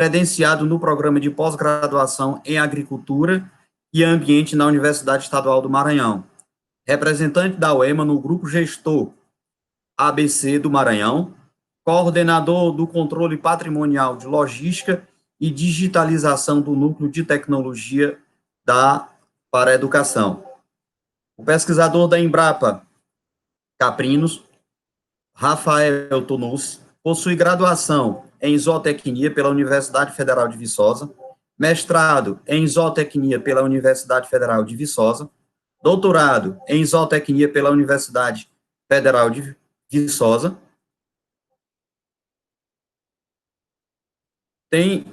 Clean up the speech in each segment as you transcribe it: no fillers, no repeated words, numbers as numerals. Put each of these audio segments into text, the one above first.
credenciado no programa de pós-graduação em Agricultura e Ambiente na Universidade Estadual do Maranhão. Representante da UEMA no Grupo Gestor ABC do Maranhão, coordenador do Controle Patrimonial de Logística e Digitalização do Núcleo de Tecnologia para a Educação. O pesquisador da Embrapa Caprinos, Rafael Tonucci, possui graduação em Zootecnia pela Universidade Federal de Viçosa, mestrado em Zootecnia pela Universidade Federal de Viçosa, doutorado em Zootecnia pela Universidade Federal de Viçosa. Fez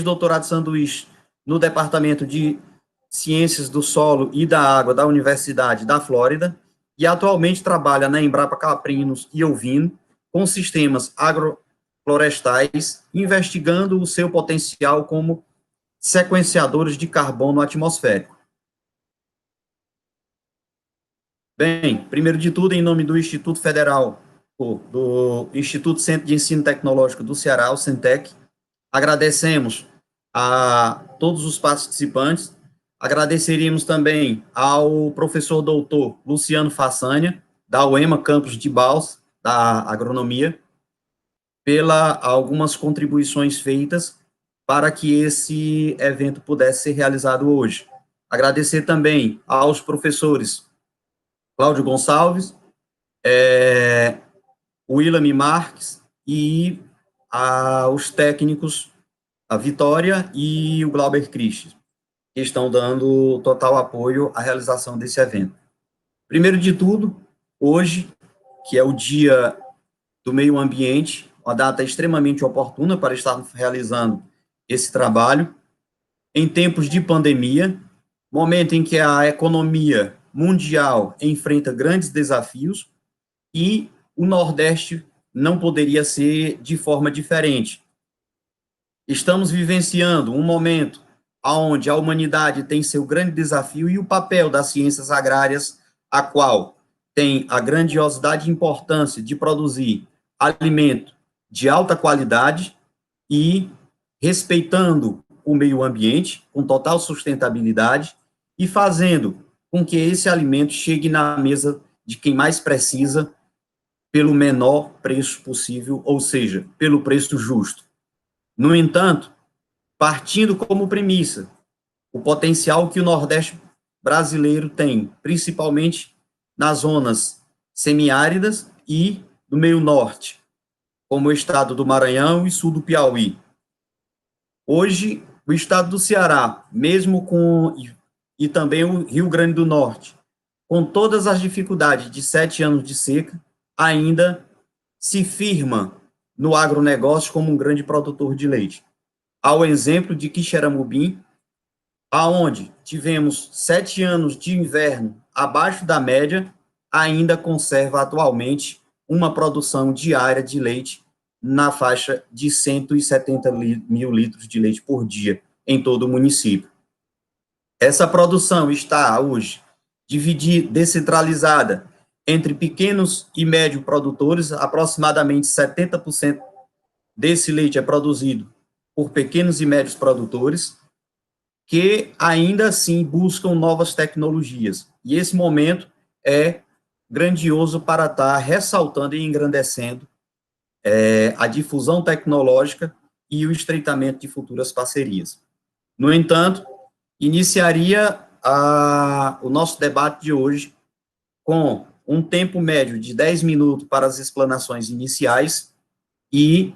doutorado sanduíche no Departamento de Ciências do Solo e da Água da Universidade da Flórida e atualmente trabalha na Embrapa Caprinos e Ovino com sistemas agroflorestais, investigando o seu potencial como sequenciadores de carbono atmosférico. Bem, primeiro de tudo, em nome do Instituto Federal, do Instituto Centro de Ensino Tecnológico do Ceará, o Centec, agradecemos a todos os participantes, agradeceríamos também ao professor doutor Luciano Façanha, da UEMA Campus de Baus, da Agronomia, pela algumas contribuições feitas para que esse evento pudesse ser realizado hoje. Agradecer também aos professores Cláudio Gonçalves, William Marques e aos técnicos, a Vitória e o Glauber Christ, que estão dando total apoio à realização desse evento. Primeiro de tudo, hoje, que é o Dia do Meio Ambiente, uma data extremamente oportuna para estarmos realizando esse trabalho, em tempos de pandemia, momento em que a economia mundial enfrenta grandes desafios e o Nordeste não poderia ser de forma diferente. Estamos vivenciando um momento onde a humanidade tem seu grande desafio e o papel das ciências agrárias, a qual tem a grandiosidade e importância de produzir alimento de alta qualidade e respeitando o meio ambiente, com total sustentabilidade, e fazendo com que esse alimento chegue na mesa de quem mais precisa pelo menor preço possível, ou seja, pelo preço justo. No entanto, partindo como premissa o potencial que o Nordeste brasileiro tem, principalmente nas zonas semiáridas e do meio norte, como o estado do Maranhão e sul do Piauí. Hoje, o estado do Ceará, mesmo e também o Rio Grande do Norte, com todas as dificuldades de 7 anos de seca, ainda se firma no agronegócio como um grande produtor de leite. Ao exemplo de Quixeramobim, aonde tivemos 7 anos de inverno abaixo da média, ainda conserva atualmente uma produção diária de leite na faixa de 170 mil litros de leite por dia em todo o município. Essa produção está hoje descentralizada entre pequenos e médios produtores, aproximadamente 70% desse leite é produzido por pequenos e médios produtores, que ainda assim buscam novas tecnologias. E esse momento é grandioso para estar ressaltando e engrandecendo a difusão tecnológica e o estreitamento de futuras parcerias. No entanto, iniciaria o nosso debate de hoje com um tempo médio de 10 minutos para as explanações iniciais e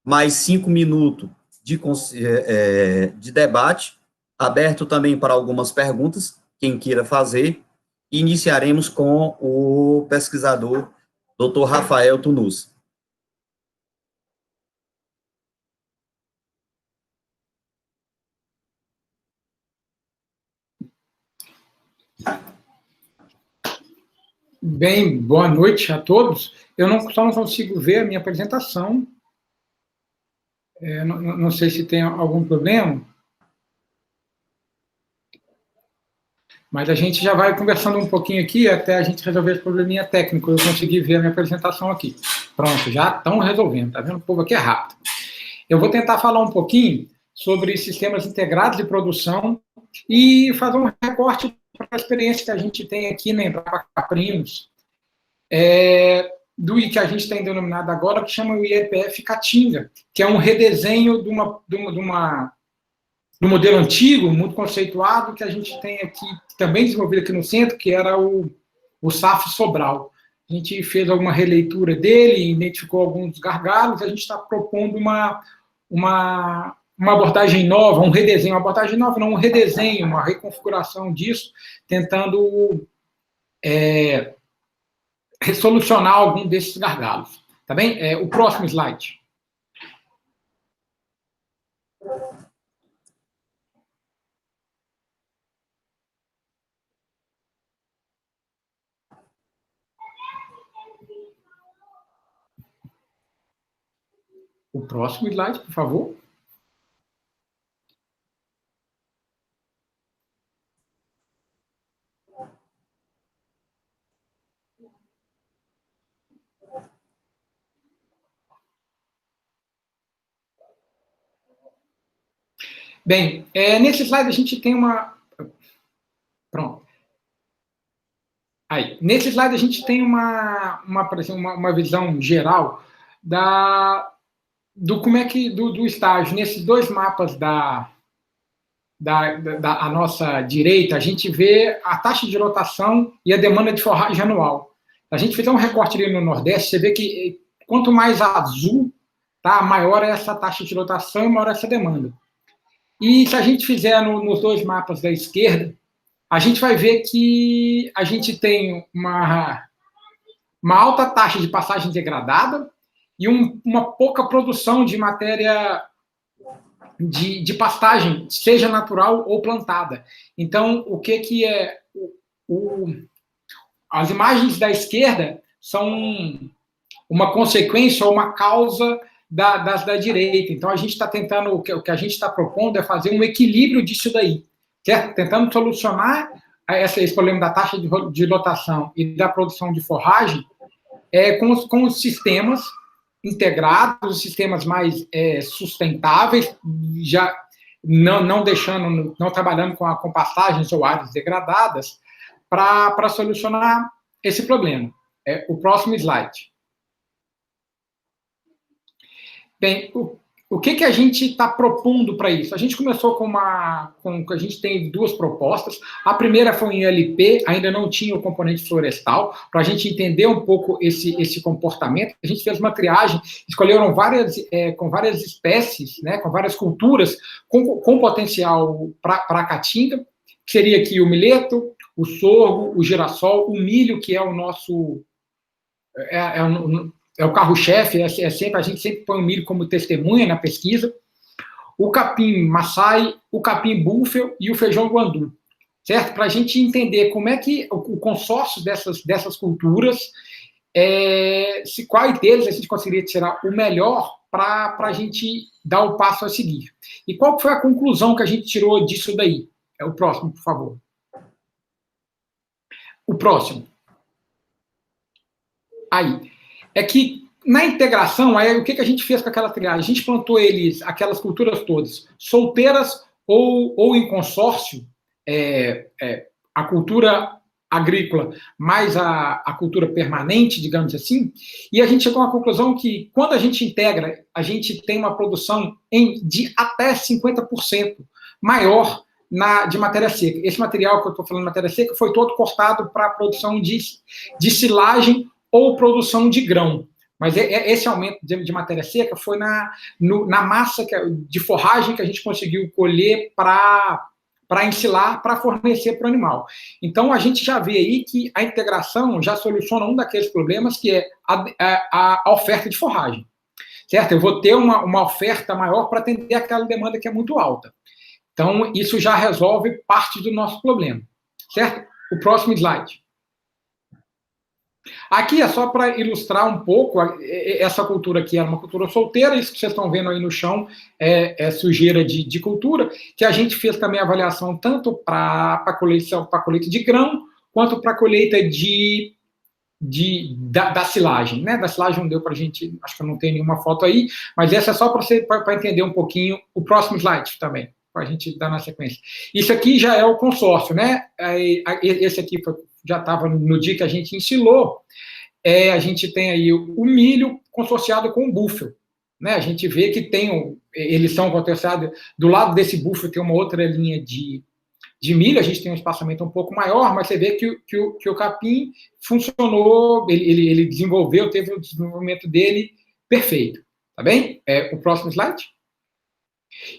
mais 5 minutos de debate, aberto também para algumas perguntas, quem queira fazer. Iniciaremos com o pesquisador Dr. Rafael Tonucci. Bem, boa noite a todos. Eu só não consigo ver a minha apresentação. Não sei se tem algum problema. Mas a gente já vai conversando um pouquinho aqui até a gente resolver esse probleminha técnico. Eu consegui ver a minha apresentação aqui. Pronto, já estão resolvendo. Tá vendo? O povo aqui é rápido. Eu vou tentar falar um pouquinho sobre sistemas integrados de produção e fazer um recorte para a experiência que a gente tem aqui na Embrapa Caprinos, do que a gente tem denominado agora, que chama o IEPF Caatinga, que é um redesenho do modelo antigo, muito conceituado, que a gente tem aqui, também desenvolvido aqui no centro, que era o SAF Sobral. A gente fez alguma releitura dele, identificou alguns gargalos, a gente está propondo uma abordagem nova, um redesenho, uma abordagem nova, não, um redesenho, uma reconfiguração disso, tentando solucionar algum desses gargalos. Tá bem? O próximo slide. O próximo slide, por favor. Bem, nesse slide a gente tem uma... Pronto. Aí, nesse slide a gente tem uma visão geral do como é que do estágio. Nesses dois mapas da nossa direita, a gente vê a taxa de lotação e a demanda de forragem anual. A gente fizer um recorte ali no Nordeste, você vê que quanto mais azul, tá, maior é essa taxa de lotação e maior é essa demanda. E se a gente fizer nos dois mapas da esquerda, a gente vai ver que a gente tem uma alta taxa de passagem degradada e uma pouca produção de matéria de pastagem, seja natural ou plantada. Então, o que é... As imagens da esquerda são uma consequência ou uma causa das da direita. Então, a gente está tentando... O que a gente está propondo é fazer um equilíbrio disso daí, certo? Tentando solucionar esse problema da taxa de lotação e da produção de forragem com os sistemas integrados, os sistemas mais sustentáveis, já não trabalhando com pastagens ou áreas degradadas, para solucionar esse problema. O próximo slide. Bem, o que a gente está propondo para isso? A gente começou a gente tem duas propostas. A primeira foi em LP, ainda não tinha o componente florestal, para a gente entender um pouco esse comportamento. A gente fez uma triagem, escolheram com várias espécies, né, com várias culturas, com potencial para a caatinga, que seria aqui o mileto, o sorgo, o girassol, o milho, que é o nosso... É o carro-chefe, a gente sempre põe o milho como testemunha na pesquisa, o capim maçai, o capim búfalo e o feijão guandu, certo? Para a gente entender como é que o consórcio dessas culturas, quais deles a gente conseguiria tirar o melhor para a gente dar o passo a seguir. E qual foi a conclusão que a gente tirou disso daí? O próximo, por favor. O próximo. Aí. É que, na integração, o que a gente fez com aquela triagem? A gente plantou aquelas culturas todas, solteiras ou em consórcio, a cultura agrícola mais a cultura permanente, digamos assim, e a gente chegou à conclusão que, quando a gente integra, a gente tem uma produção de até 50% maior de matéria seca. Esse material que eu estou falando, matéria seca, foi todo cortado para a produção de silagem ou produção de grão. Mas esse aumento de matéria seca foi na massa de forragem que a gente conseguiu colher para ensilar, para fornecer para o animal. Então, a gente já vê aí que a integração já soluciona um daqueles problemas, que é a oferta de forragem. Certo? Eu vou ter uma oferta maior para atender aquela demanda que é muito alta. Então, isso já resolve parte do nosso problema. Certo? O próximo slide. Aqui é só para ilustrar um pouco, essa cultura aqui era uma cultura solteira, isso que vocês estão vendo aí no chão é sujeira de cultura, que a gente fez também avaliação tanto para colheita de grão, quanto para colheita da silagem, né? Da silagem não deu para a gente, acho que eu não tenho nenhuma foto aí, mas essa é só para entender um pouquinho o próximo slide também, para a gente dar na sequência. Isso aqui já é o consórcio, né? Esse aqui já estava no dia que a gente ensilou. A gente tem aí o milho consorciado com o búfalo, né? A gente vê que eles são consorciados, do lado desse búfalo tem uma outra linha de milho, a gente tem um espaçamento um pouco maior, mas você vê que o capim funcionou, ele desenvolveu, teve o desenvolvimento dele perfeito, tá bem? O próximo slide.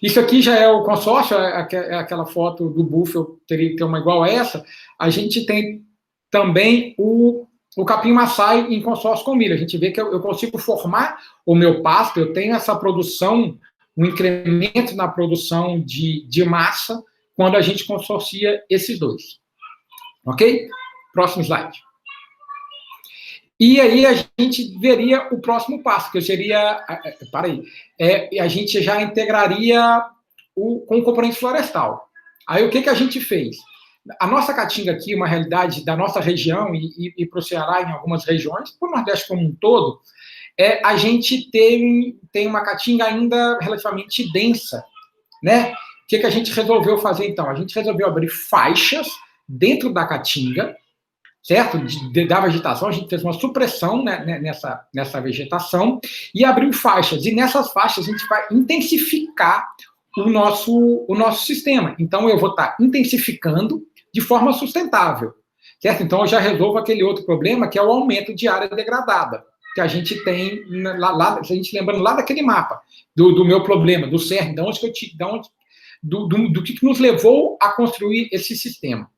Isso aqui já é o consórcio, é aquela foto do búfalo, teria que ter uma igual a essa. A gente tem também o capim maçai em consórcio com milho. A gente vê que eu consigo formar o meu pasto, eu tenho essa produção, um incremento na produção de massa, quando a gente consorcia esses dois. Ok? Próximo slide. E aí a gente veria o próximo passo, que seria... a gente já integraria com o componente florestal. Aí o que a gente fez? A nossa caatinga aqui, uma realidade da nossa região e para o Ceará, em algumas regiões, para o Nordeste como um todo, a gente tem uma caatinga ainda relativamente densa, né? O que a gente resolveu fazer, então? A gente resolveu abrir faixas dentro da caatinga, certo? Da vegetação, a gente fez uma supressão, né, nessa vegetação e abriu faixas. E nessas faixas a gente vai intensificar o nosso sistema. Então, eu vou estar intensificando de forma sustentável, certo? Então, eu já resolvo aquele outro problema, que é o aumento de área degradada, que a gente tem, se a gente lembrando lá daquele mapa, do meu problema, do CERN, do que nos levou a construir esse sistema.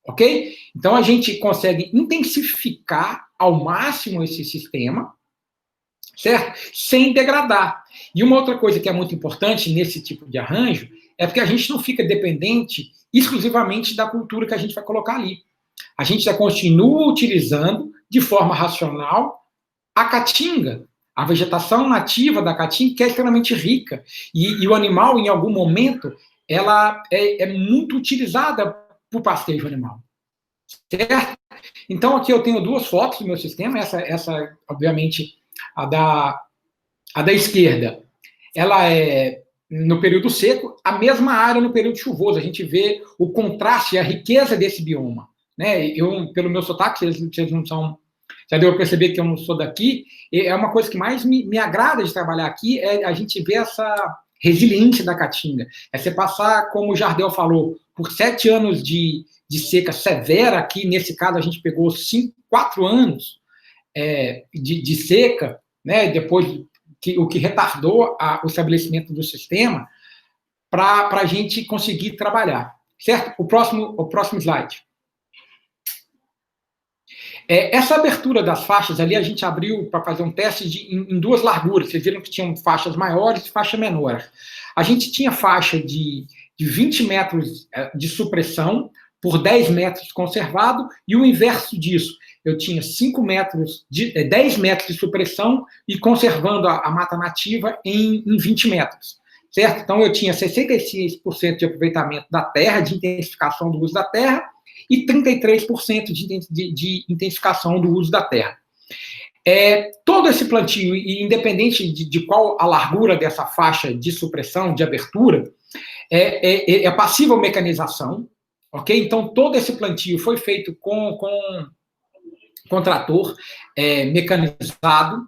Ok? Então, a gente consegue intensificar ao máximo esse sistema, certo? Sem degradar. E uma outra coisa que é muito importante nesse tipo de arranjo é porque a gente não fica dependente exclusivamente da cultura que a gente vai colocar ali. A gente já continua utilizando de forma racional a caatinga, a vegetação nativa da caatinga, que é extremamente rica. E o animal, em algum momento, ela é muito utilizada para o pastejo animal. Certo? Então, aqui eu tenho duas fotos do meu sistema. Essa obviamente, a da esquerda, ela é no período seco, a mesma área no período chuvoso. A gente vê o contraste, a riqueza desse bioma. Né? Pelo meu sotaque, vocês não são... Já deu para perceber que eu não sou daqui. É uma coisa que mais me agrada de trabalhar aqui, é a gente ver essa resiliência da caatinga. É você passar, como o Jardel falou, por 7 anos de seca severa, aqui nesse caso a gente pegou 4 anos de seca, né, depois o que retardou o estabelecimento do sistema, para a gente conseguir trabalhar. Certo? O próximo slide. Essa abertura das faixas ali, a gente abriu para fazer um teste em 2 larguras. Vocês viram que tinham faixas maiores e faixas menores. A gente tinha faixa de 20 metros de supressão por 10 metros conservado, e o inverso disso. Eu tinha 10 metros de supressão e conservando a mata nativa em 20 metros. Certo? Então, eu tinha 66% de aproveitamento da terra, de intensificação do uso da terra, e 33% de intensificação do uso da terra. Todo esse plantio, e independente de qual a largura dessa faixa de supressão, de abertura, é passível mecanização, ok? Então, todo esse plantio foi feito com trator mecanizado,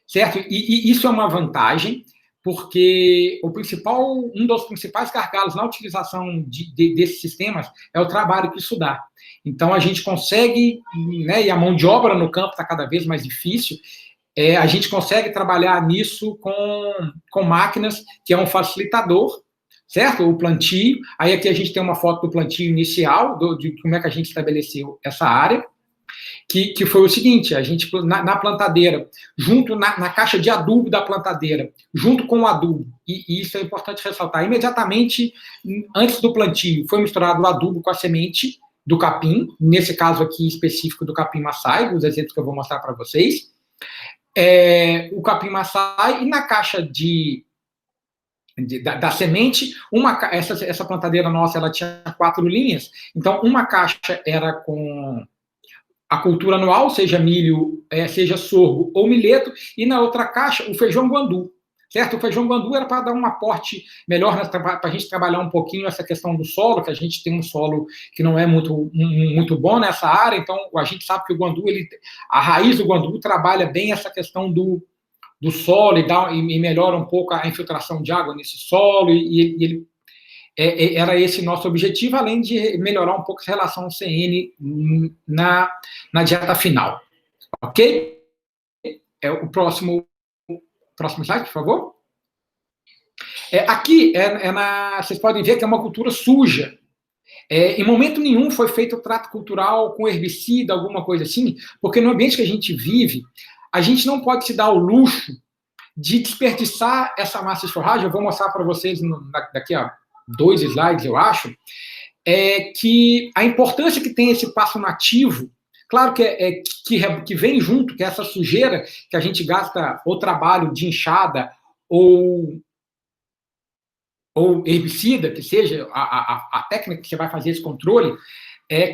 certo? E isso é uma vantagem, porque um dos principais gargalos na utilização desses sistemas é o trabalho que isso dá. Então, a gente consegue, né, e a mão de obra no campo está cada vez mais difícil, a gente consegue trabalhar nisso com máquinas, que é um facilitador, certo? O plantio. Aí aqui a gente tem uma foto do plantio inicial, de como é que a gente estabeleceu essa área, que foi o seguinte: a gente, na plantadeira, junto na caixa de adubo da plantadeira, junto com o adubo, e isso é importante ressaltar, imediatamente antes do plantio, foi misturado o adubo com a semente do capim, nesse caso aqui específico do capim Maasai, os exemplos que eu vou mostrar para vocês. O capim Maasai, e na caixa da semente, essa plantadeira nossa, ela tinha 4 linhas, então uma caixa era com a cultura anual, seja milho, seja sorgo ou milheto, e na outra caixa o feijão guandu, certo? O feijão guandu era para dar um aporte melhor, para a gente trabalhar um pouquinho essa questão do solo, que a gente tem um solo que não é muito bom nessa área, então a gente sabe que o guandu, a raiz do guandu trabalha bem essa questão do solo e melhora um pouco a infiltração de água nesse solo, e ele era esse nosso objetivo, além de melhorar um pouco a relação CN na dieta final. Ok? O próximo slide, por favor. Aqui, vocês podem ver que é uma cultura suja. Em momento nenhum foi feito o trato cultural com herbicida, alguma coisa assim, porque no ambiente que a gente vive, a gente não pode se dar o luxo de desperdiçar essa massa de forragem. Eu vou mostrar para vocês daqui a 2 slides, eu acho, que a importância que tem esse pasto nativo, claro que vem junto, que é essa sujeira que a gente gasta ou trabalho de enxada ou herbicida, que seja a técnica que você vai fazer esse controle,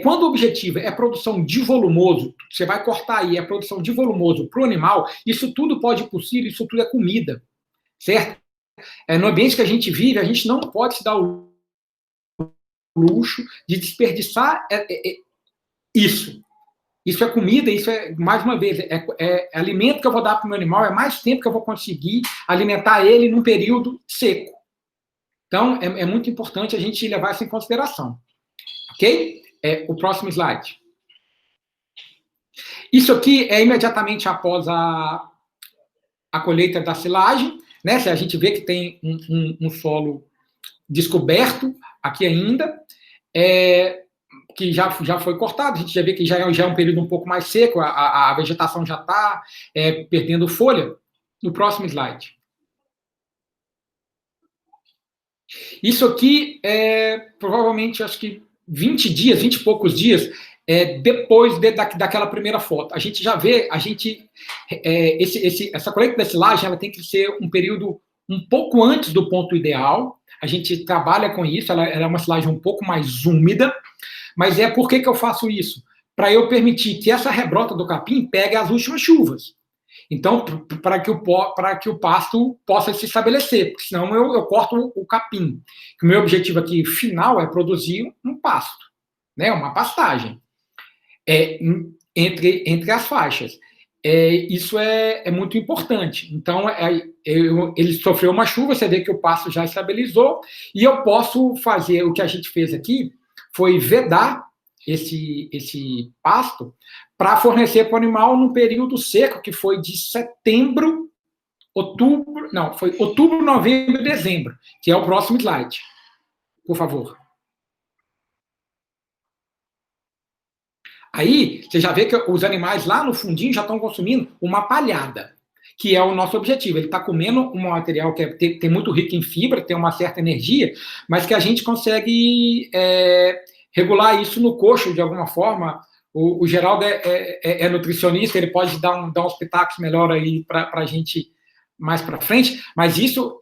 quando o objetivo é produção de volumoso, você vai cortar aí, produção de volumoso para o animal, isso tudo pode ir possível, isso tudo é comida, certo? No ambiente que a gente vive, a gente não pode se dar o luxo de desperdiçar isso. Isso é comida, isso mais uma vez, alimento que eu vou dar para o meu animal, é mais tempo que eu vou conseguir alimentar ele num período seco. Então, é muito importante a gente levar isso em consideração. Ok? O próximo slide. Isso aqui é imediatamente após a colheita da silagem, né? A gente vê que tem um solo descoberto aqui ainda, que já foi cortado, a gente já vê que já é um período um pouco mais seco, a vegetação já está perdendo folha. No próximo slide. Isso aqui provavelmente, acho que 20 e poucos dias, depois daquela primeira foto. A gente já vê, essa colheita da silagem, ela tem que ser um período um pouco antes do ponto ideal. A gente trabalha com isso, ela é uma silagem um pouco mais úmida, mas por que eu faço isso? Para eu permitir que essa rebrota do capim pegue as últimas chuvas. Então, para que o pasto possa se estabelecer, porque senão eu corto o capim. O meu objetivo aqui final é produzir um pasto, né, uma pastagem entre as faixas. Isso é muito importante. Então, ele sofreu uma chuva, você vê que o pasto já estabilizou, e eu posso fazer o que a gente fez aqui, foi vedar esse pasto para fornecer para o animal num período seco, que foi de outubro, novembro e dezembro, que é o próximo slide. Por favor. Aí, você já vê que os animais lá no fundinho já estão consumindo uma palhada, que é o nosso objetivo. Ele está comendo um material que tem muito rico em fibra, tem uma certa energia, mas que a gente consegue regular isso no coxo de alguma forma. O Geraldo é nutricionista, ele pode dar uns pitacos melhor aí para a gente mais para frente, mas isso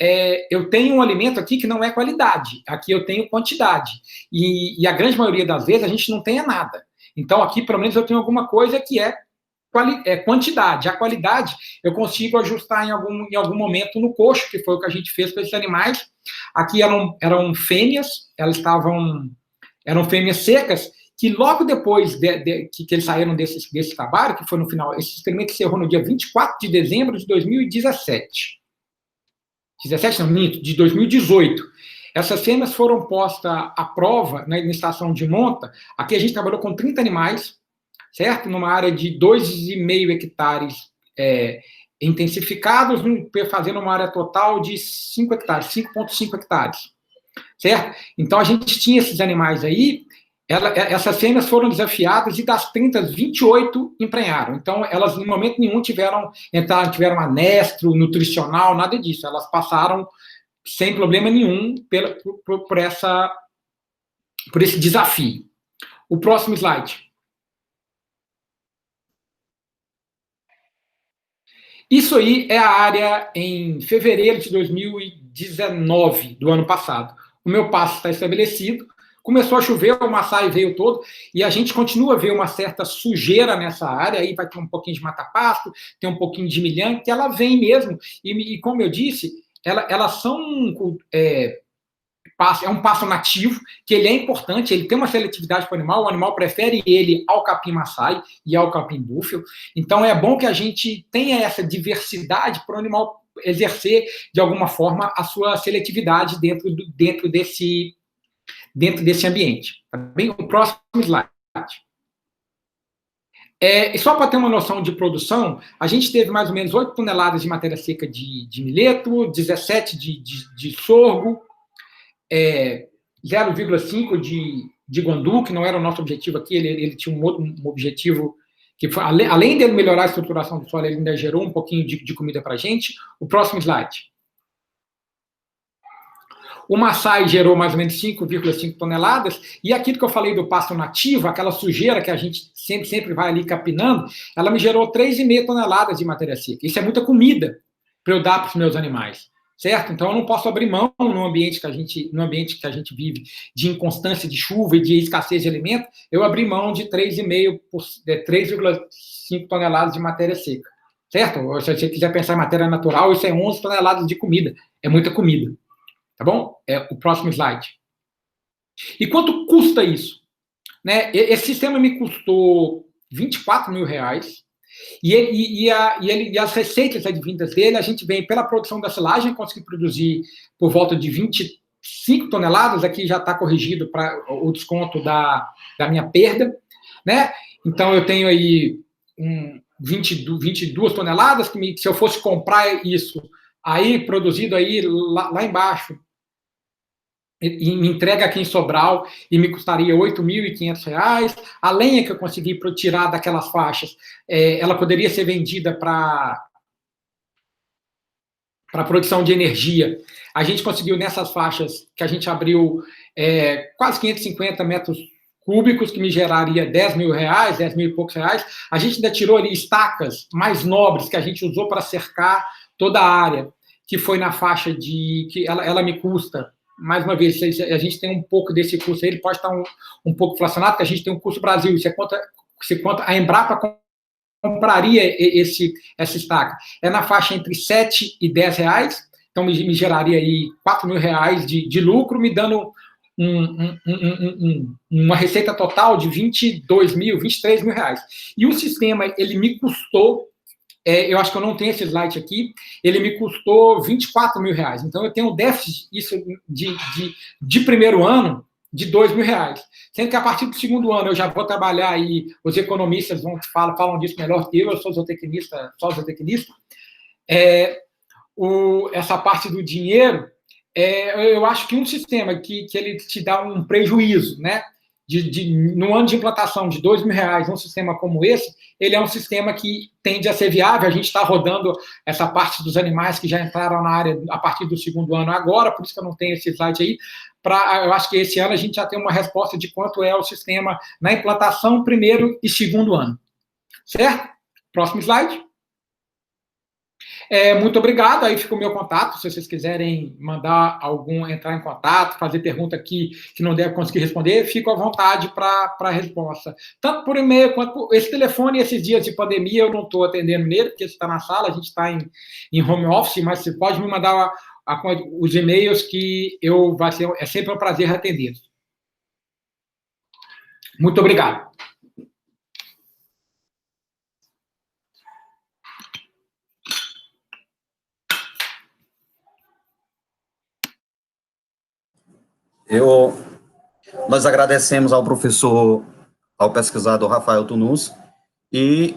eu tenho um alimento aqui que não é qualidade, aqui eu tenho quantidade, e a grande maioria das vezes a gente não tem nada. Então aqui pelo menos eu tenho alguma coisa que é quantidade. A qualidade eu consigo ajustar em algum momento no coxo, que foi o que a gente fez com esses animais. Aqui eram fêmeas, eram fêmeas secas, que logo depois que eles saíram desse trabalho, que foi no final, esse experimento encerrou no dia 24 de dezembro de 2017. 17, não, minto, de 2018. Essas fêmeas foram postas à prova na estação de monta. Aqui a gente trabalhou com 30 animais, certo? Numa área de 2,5 hectares intensificados, fazendo uma área total de 5 hectares, 5,5 hectares, certo? Então a gente tinha esses animais aí. Essas fêmeas foram desafiadas e das 30, 28 emprenharam. Então, elas, em momento nenhum, tiveram anestro, nutricional, nada disso. Elas passaram sem problema nenhum por esse desafio. O próximo slide. Isso aí é a área em fevereiro de 2019, do ano passado. O meu pasto está estabelecido, começou a chover, o Maasai veio todo, e a gente continua a ver uma certa sujeira nessa área, aí vai ter um pouquinho de mata-pasto, tem um pouquinho de milhão, que ela vem mesmo, e como eu disse, elas são é um pasto nativo, que ele é importante, ele tem uma seletividade para o animal prefere ele ao capim-maçai e ao capim-búfalo, então é bom que a gente tenha essa diversidade para o animal exercer, de alguma forma, a sua seletividade dentro desse ambiente. Tá bem? O próximo slide. Só para ter uma noção de produção, a gente teve mais ou menos 8 toneladas de matéria seca de milheto, 17 de sorgo, 0,5 de guandu, que não era o nosso objetivo aqui, ele tinha um objetivo que foi, além de melhorar a estruturação do solo, ele ainda gerou um pouquinho de comida para a gente. O próximo slide. O Maasai gerou mais ou menos 5,5 toneladas, e aquilo que eu falei do pasto nativo, aquela sujeira que a gente sempre vai ali capinando, ela me gerou 3,5 toneladas de matéria seca. Isso é muita comida para eu dar para os meus animais, certo? Então eu não posso abrir mão no ambiente que a gente vive de inconstância de chuva e de escassez de alimento, eu abri mão de 3,5 toneladas de matéria seca, certo? Se você quiser pensar em matéria natural, isso é 11 toneladas de comida, é muita comida. Tá bom? O próximo slide. E quanto custa isso? Né? Esse sistema me custou R$24 mil, e as receitas advindas dele, a gente vem pela produção da silagem, consegui produzir por volta de 25 toneladas, aqui já está corrigido para o desconto da minha perda, né? Então eu tenho aí 22 toneladas, que se eu fosse comprar isso aí, produzido aí lá embaixo, e me entrega aqui em Sobral e me custaria R$8.500. A lenha que eu consegui tirar daquelas faixas, ela poderia ser vendida para produção de energia. A gente conseguiu nessas faixas que a gente abriu quase 550 metros cúbicos, que me geraria R$10 mil, 10 mil e poucos reais. A gente ainda tirou ali estacas mais nobres que a gente usou para cercar toda a área, que foi na faixa que ela me custa. Mais uma vez, a gente tem um pouco desse custo aí, ele pode estar um pouco inflacionado, porque a gente tem um custo Brasil. Você conta a Embrapa compraria essa estaca. É na faixa entre 7 e 10 reais, então me geraria aí R$4 mil de lucro, me dando uma receita total de 22 mil, 23 mil reais. E o sistema, ele me custou, eu acho que eu não tenho esse slide aqui, ele me custou R$24 mil. Então, eu tenho um déficit isso de primeiro ano de R$2 mil. Sendo que a partir do segundo ano eu já vou trabalhar aí, os economistas falam disso melhor que eu sou zootecnista. Essa parte do dinheiro, eu acho que um sistema que ele te dá um prejuízo, né? No ano de implantação de R$2 mil, um sistema como esse, ele é um sistema que tende a ser viável. A gente está rodando essa parte dos animais que já entraram na área a partir do segundo ano agora, por isso que eu não tenho esse slide aí. Eu acho que esse ano a gente já tem uma resposta de quanto é o sistema na implantação, primeiro e segundo ano. Certo? Próximo slide. Muito obrigado, aí fica o meu contato, se vocês quiserem entrar em contato, fazer pergunta aqui que não deve conseguir responder, fico à vontade para a resposta. Tanto por e-mail quanto por esse telefone, esses dias de pandemia eu não estou atendendo nele, porque você está na sala, a gente está em home office, mas você pode me mandar os e-mails que é sempre um prazer atender. Muito obrigado. Nós agradecemos ao pesquisador Rafael Tunus, e,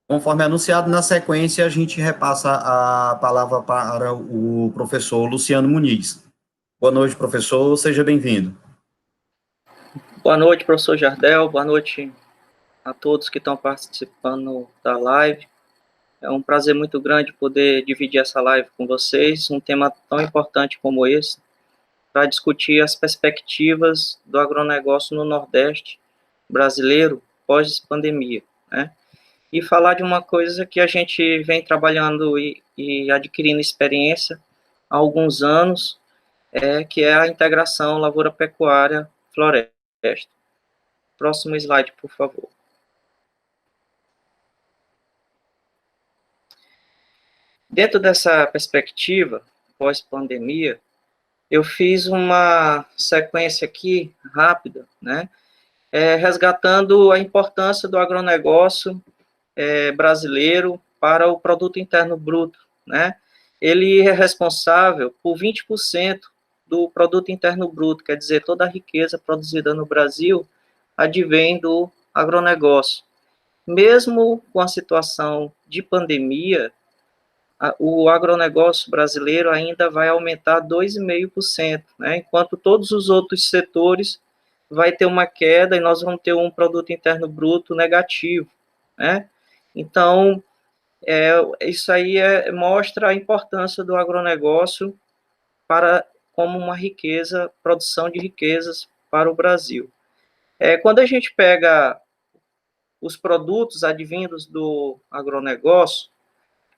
conforme anunciado, na sequência, a gente repassa a palavra para o professor Luciano Muniz. Boa noite, professor, seja bem-vindo. Boa noite, professor Jardel, boa noite a todos que estão participando da live. É um prazer muito grande poder dividir essa live com vocês, um tema tão importante como esse, para discutir as perspectivas do agronegócio no Nordeste brasileiro pós-pandemia, né? E falar de uma coisa que a gente vem trabalhando e adquirindo experiência há alguns anos, que é a integração lavoura-pecuária-floresta. Próximo slide, por favor. Dentro dessa perspectiva, pós-pandemia, eu fiz uma sequência aqui rápida, né, resgatando a importância do agronegócio brasileiro para o produto interno bruto, né? Ele é responsável por 20% do produto interno bruto, quer dizer, toda a riqueza produzida no Brasil advém do agronegócio. Mesmo com a situação de pandemia, o agronegócio brasileiro ainda vai aumentar 2,5%, né? Enquanto todos os outros setores vai ter uma queda e nós vamos ter um produto interno bruto negativo, né? Então, isso aí mostra a importância do agronegócio como uma riqueza, produção de riquezas para o Brasil. Quando a gente pega os produtos advindos do agronegócio,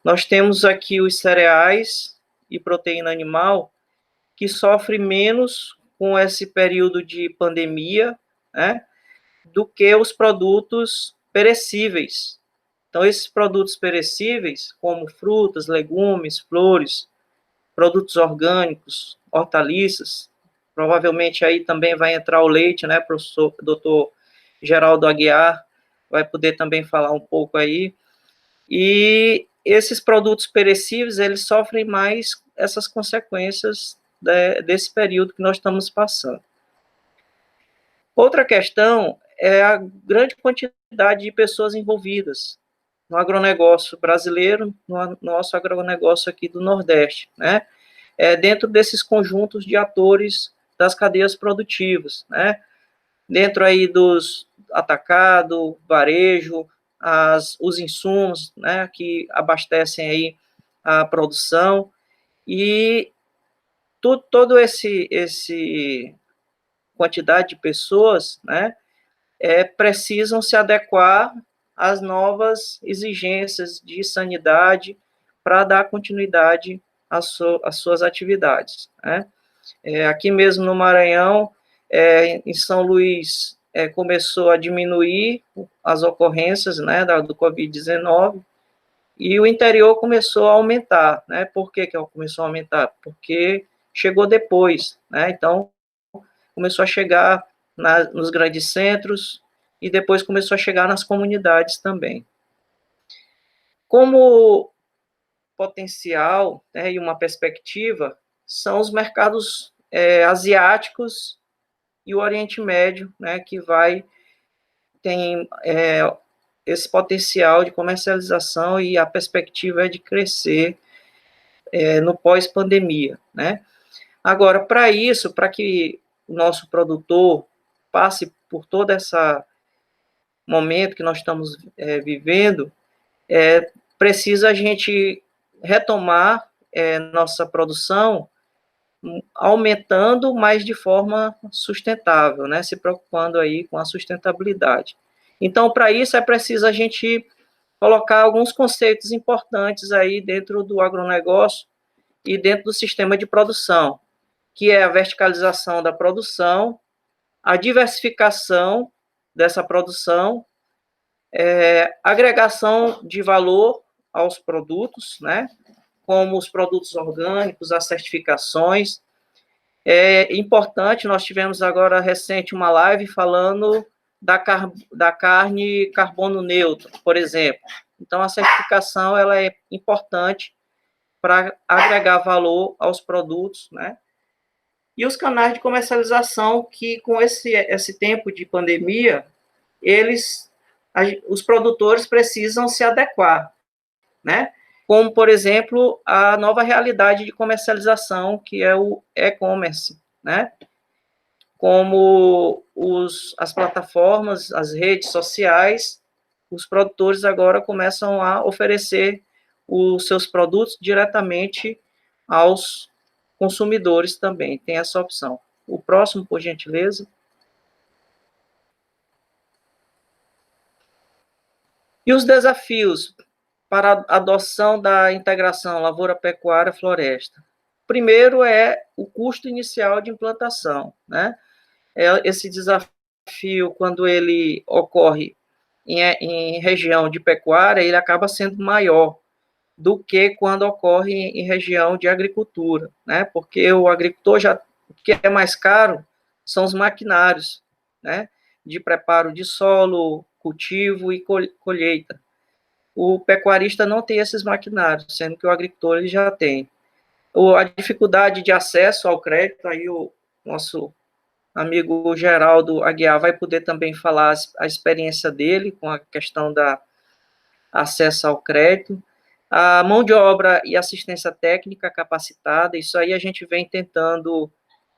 nós temos aqui os cereais e proteína animal, que sofrem menos com esse período de pandemia, né, do que os produtos perecíveis. Então, esses produtos perecíveis, como frutas, legumes, flores, produtos orgânicos, hortaliças, provavelmente aí também vai entrar o leite, né, professor, doutor Geraldo Aguiar, vai poder também falar um pouco aí. E esses produtos perecíveis, eles sofrem mais essas consequências desse período que nós estamos passando. Outra questão é a grande quantidade de pessoas envolvidas no agronegócio brasileiro, no nosso agronegócio aqui do Nordeste, né? Dentro desses conjuntos de atores das cadeias produtivas, né? Dentro aí dos atacado, varejo, os insumos, né, que abastecem aí a produção, e todo esse quantidade de pessoas, né, precisam se adequar às novas exigências de sanidade para dar continuidade às suas atividades, né. Aqui mesmo no Maranhão, em São Luís, começou a diminuir as ocorrências, né, do Covid-19, e o interior começou a aumentar, né? Por que começou a aumentar? Porque chegou depois, né? Então, começou a chegar nos grandes centros e depois começou a chegar nas comunidades também. Como potencial, né, e uma perspectiva, são os mercados asiáticos e o Oriente Médio, né, que tem esse potencial de comercialização e a perspectiva é de crescer no pós-pandemia, né. Agora, para isso, para que o nosso produtor passe por todo esse momento que nós estamos vivendo, precisa a gente retomar nossa produção aumentando, mas de forma sustentável, né, se preocupando aí com a sustentabilidade. Então, para isso, é preciso a gente colocar alguns conceitos importantes aí dentro do agronegócio e dentro do sistema de produção, que é a verticalização da produção, a diversificação dessa produção, agregação de valor aos produtos, né, como os produtos orgânicos, as certificações. É importante, nós tivemos agora recente uma live falando da carne carbono neutro, por exemplo. Então, a certificação ela é importante para agregar valor aos produtos, né? E os canais de comercialização que, com esse tempo de pandemia, os produtores precisam se adequar, né? Como, por exemplo, a nova realidade de comercialização, que é o e-commerce, né? Como as plataformas, as redes sociais, os produtores agora começam a oferecer os seus produtos diretamente aos consumidores também, tem essa opção. O próximo, por gentileza. E os desafios para a adoção da integração lavoura-pecuária-floresta? Primeiro é o custo inicial de implantação, né? Esse desafio, quando ele ocorre em região de pecuária, ele acaba sendo maior do que quando ocorre em região de agricultura, né? Porque o agricultor o que é mais caro são os maquinários, né? De preparo de solo, cultivo e colheita. O pecuarista não tem esses maquinários, sendo que o agricultor ele já tem. A dificuldade de acesso ao crédito, aí o nosso amigo Geraldo Aguiar vai poder também falar a experiência dele com a questão da acesso ao crédito. A mão de obra e assistência técnica capacitada, isso aí a gente vem tentando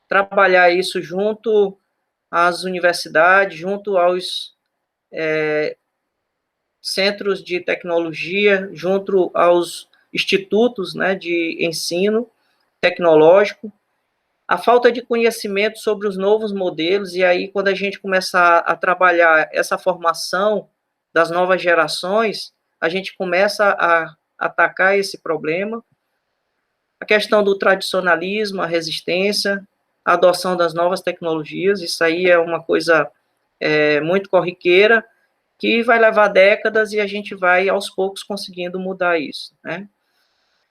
trabalhar isso junto às universidades, junto aos centros de tecnologia, junto aos institutos, né, de ensino tecnológico, a falta de conhecimento sobre os novos modelos, e aí quando a gente começar a trabalhar essa formação das novas gerações, a gente começa a atacar esse problema. A questão do tradicionalismo, a resistência, a adoção das novas tecnologias, isso aí é uma coisa muito corriqueira, que vai levar décadas e a gente vai, aos poucos, conseguindo mudar isso, né?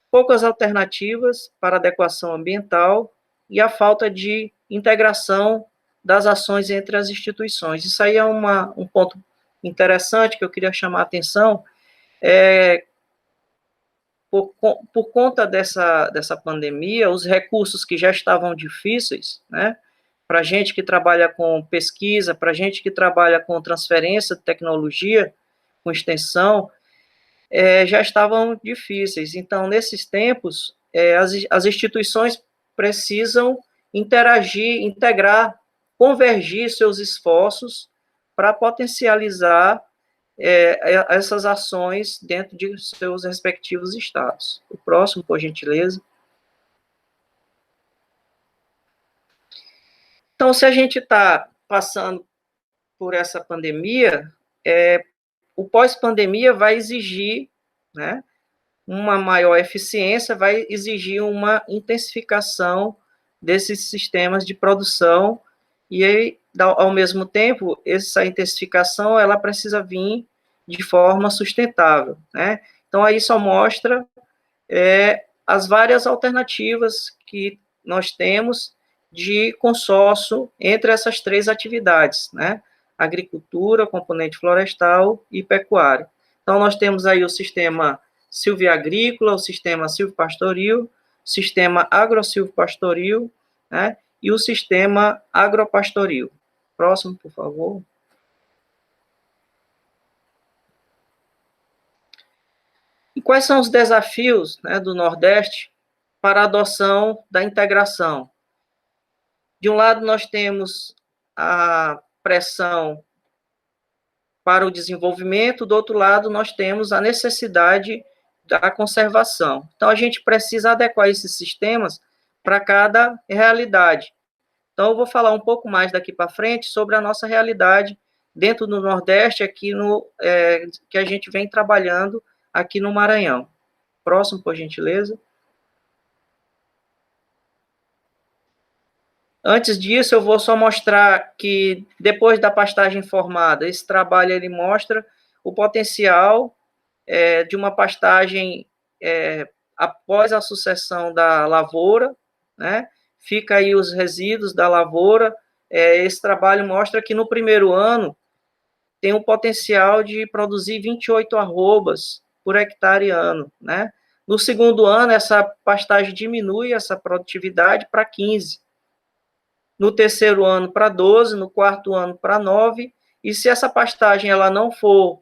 Poucas alternativas para adequação ambiental e a falta de integração das ações entre as instituições. Isso aí é um ponto interessante que eu queria chamar a atenção, por conta dessa pandemia, os recursos que já estavam difíceis, né, para a gente que trabalha com pesquisa, para a gente que trabalha com transferência de tecnologia, com extensão, já estavam difíceis. Então, nesses tempos, as instituições precisam interagir, integrar, convergir seus esforços para potencializar essas ações dentro de seus respectivos estados. O próximo, por gentileza. Então, se a gente está passando por essa pandemia, o pós-pandemia vai exigir, né, uma maior eficiência, vai exigir uma intensificação desses sistemas de produção, e aí, ao mesmo tempo, essa intensificação, ela precisa vir de forma sustentável, né? Então, aí só mostra as várias alternativas que nós temos de consórcio entre essas três atividades, né? Agricultura, componente florestal e pecuária. Então, nós temos aí o sistema silviagrícola, o sistema silvopastoril, sistema agrosilvopastoril, né? E o sistema agropastoril. Próximo, por favor. E quais são os desafios, né, do Nordeste para a adoção da integração? De um lado, nós temos a pressão para o desenvolvimento, do outro lado, nós temos a necessidade da conservação. Então, a gente precisa adequar esses sistemas para cada realidade. Então, eu vou falar um pouco mais daqui para frente sobre a nossa realidade dentro do Nordeste, aqui que a gente vem trabalhando aqui no Maranhão. Próximo, por gentileza. Antes disso, eu vou só mostrar que, depois da pastagem formada, esse trabalho ele mostra o potencial de uma pastagem após a sucessão da lavoura, né? Fica aí os resíduos da lavoura. Esse trabalho mostra que no primeiro ano tem o potencial de produzir 28 arrobas por hectare ano, né? No segundo ano, essa pastagem diminui essa produtividade para 15. No terceiro ano para 12, no quarto ano para 9, e se essa pastagem ela não for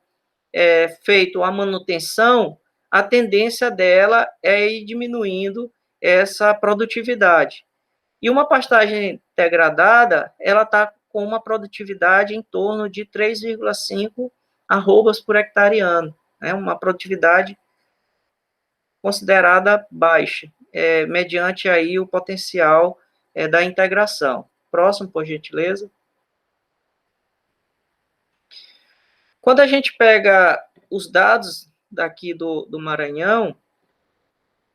feita a manutenção, a tendência dela é ir diminuindo essa produtividade. E uma pastagem degradada, ela está com uma produtividade em torno de 3,5 arrobas por hectare ano, né? Uma produtividade considerada baixa, mediante aí o potencial da integração. Próximo, por gentileza. Quando a gente pega os dados daqui do Maranhão,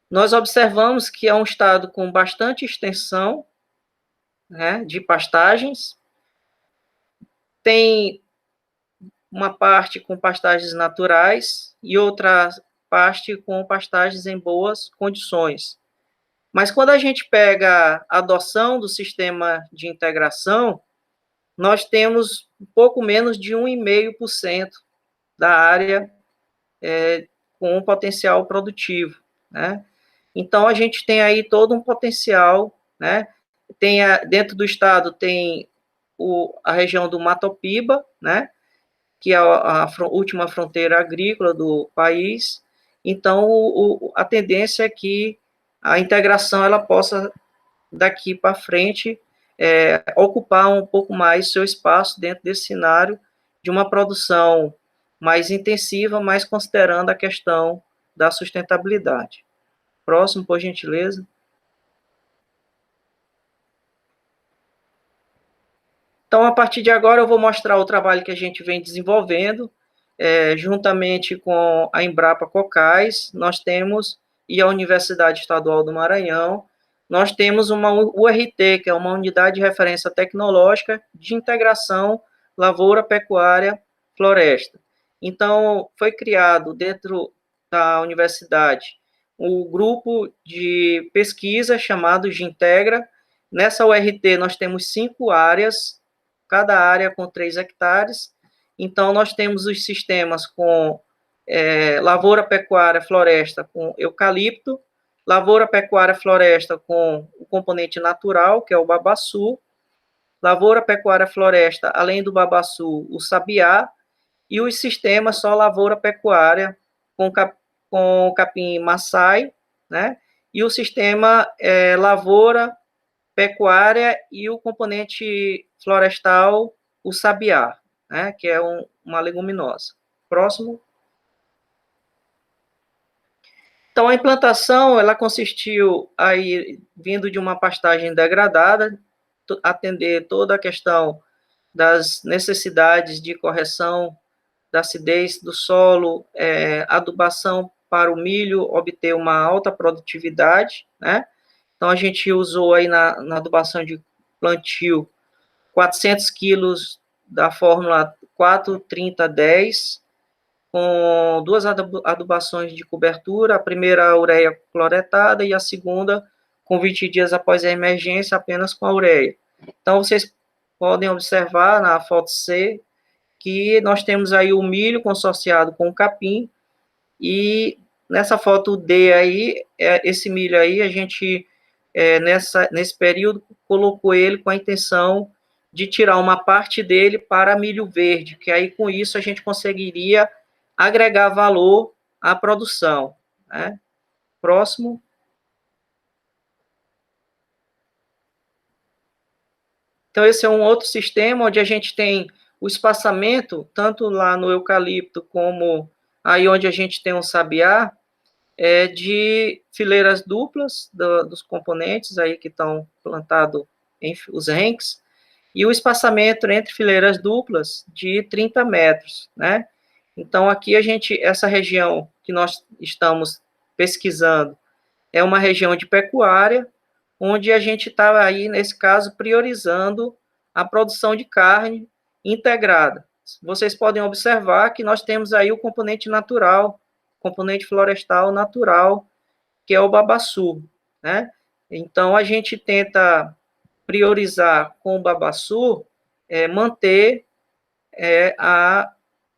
nós observamos que é um estado com bastante extensão, né, de pastagens, tem uma parte com pastagens naturais e outra parte com pastagens em boas condições. Mas quando a gente pega a adoção do sistema de integração, nós temos um pouco menos de 1,5% da área com um potencial produtivo, né? Então, a gente tem aí todo um potencial, né? Dentro do estado tem a região do Matopiba, né? Que é a última fronteira agrícola do país. Então, a tendência é que a integração ela possa, daqui para frente, ocupar um pouco mais seu espaço dentro desse cenário de uma produção mais intensiva, mas considerando a questão da sustentabilidade. Próximo, por gentileza. Então, a partir de agora, eu vou mostrar o trabalho que a gente vem desenvolvendo, juntamente com a Embrapa Cocais, nós temos, e a Universidade Estadual do Maranhão, nós temos uma URT, que é uma Unidade de Referência Tecnológica de Integração Lavoura, Pecuária, Floresta. Então, foi criado dentro da universidade um grupo de pesquisa chamado Gintegra. Nessa URT, nós temos 5 áreas, cada área com 3 hectares. Então, nós temos os sistemas com lavoura, pecuária, floresta com eucalipto, lavoura, pecuária, floresta com o componente natural, que é o babaçu, lavoura, pecuária, floresta, além do babaçu, o sabiá, e os sistemas só lavoura, pecuária com capim maçai, né? E o sistema lavoura, pecuária e o componente florestal, o sabiá, né? Que é uma leguminosa. Próximo. Então, a implantação, ela consistiu aí, vindo de uma pastagem degradada, atender toda a questão das necessidades de correção da acidez do solo, adubação para o milho obter uma alta produtividade, né? Então, a gente usou aí na adubação de plantio 400 quilos da fórmula 4-30-10, com 2 adubações de cobertura, a primeira a ureia cloretada e a segunda com 20 dias após a emergência, apenas com a ureia. Então, vocês podem observar na foto C que nós temos aí o milho consorciado com o capim, e nessa foto D aí, esse milho aí, a gente, nesse período, colocou ele com a intenção de tirar uma parte dele para milho verde, que aí com isso a gente conseguiria agregar valor à produção, né? Próximo. Então, esse é um outro sistema onde a gente tem o espaçamento, tanto lá no eucalipto como aí onde a gente tem um sabiá, de fileiras duplas dos componentes aí que estão plantados em os renques, e o espaçamento entre fileiras duplas de 30 metros, né? Então, aqui essa região que nós estamos pesquisando é uma região de pecuária, onde a gente está aí, nesse caso, priorizando a produção de carne integrada. Vocês podem observar que nós temos aí o componente natural, componente florestal natural, que é o babaçu, né? Então, a gente tenta priorizar com o babaçu, manter a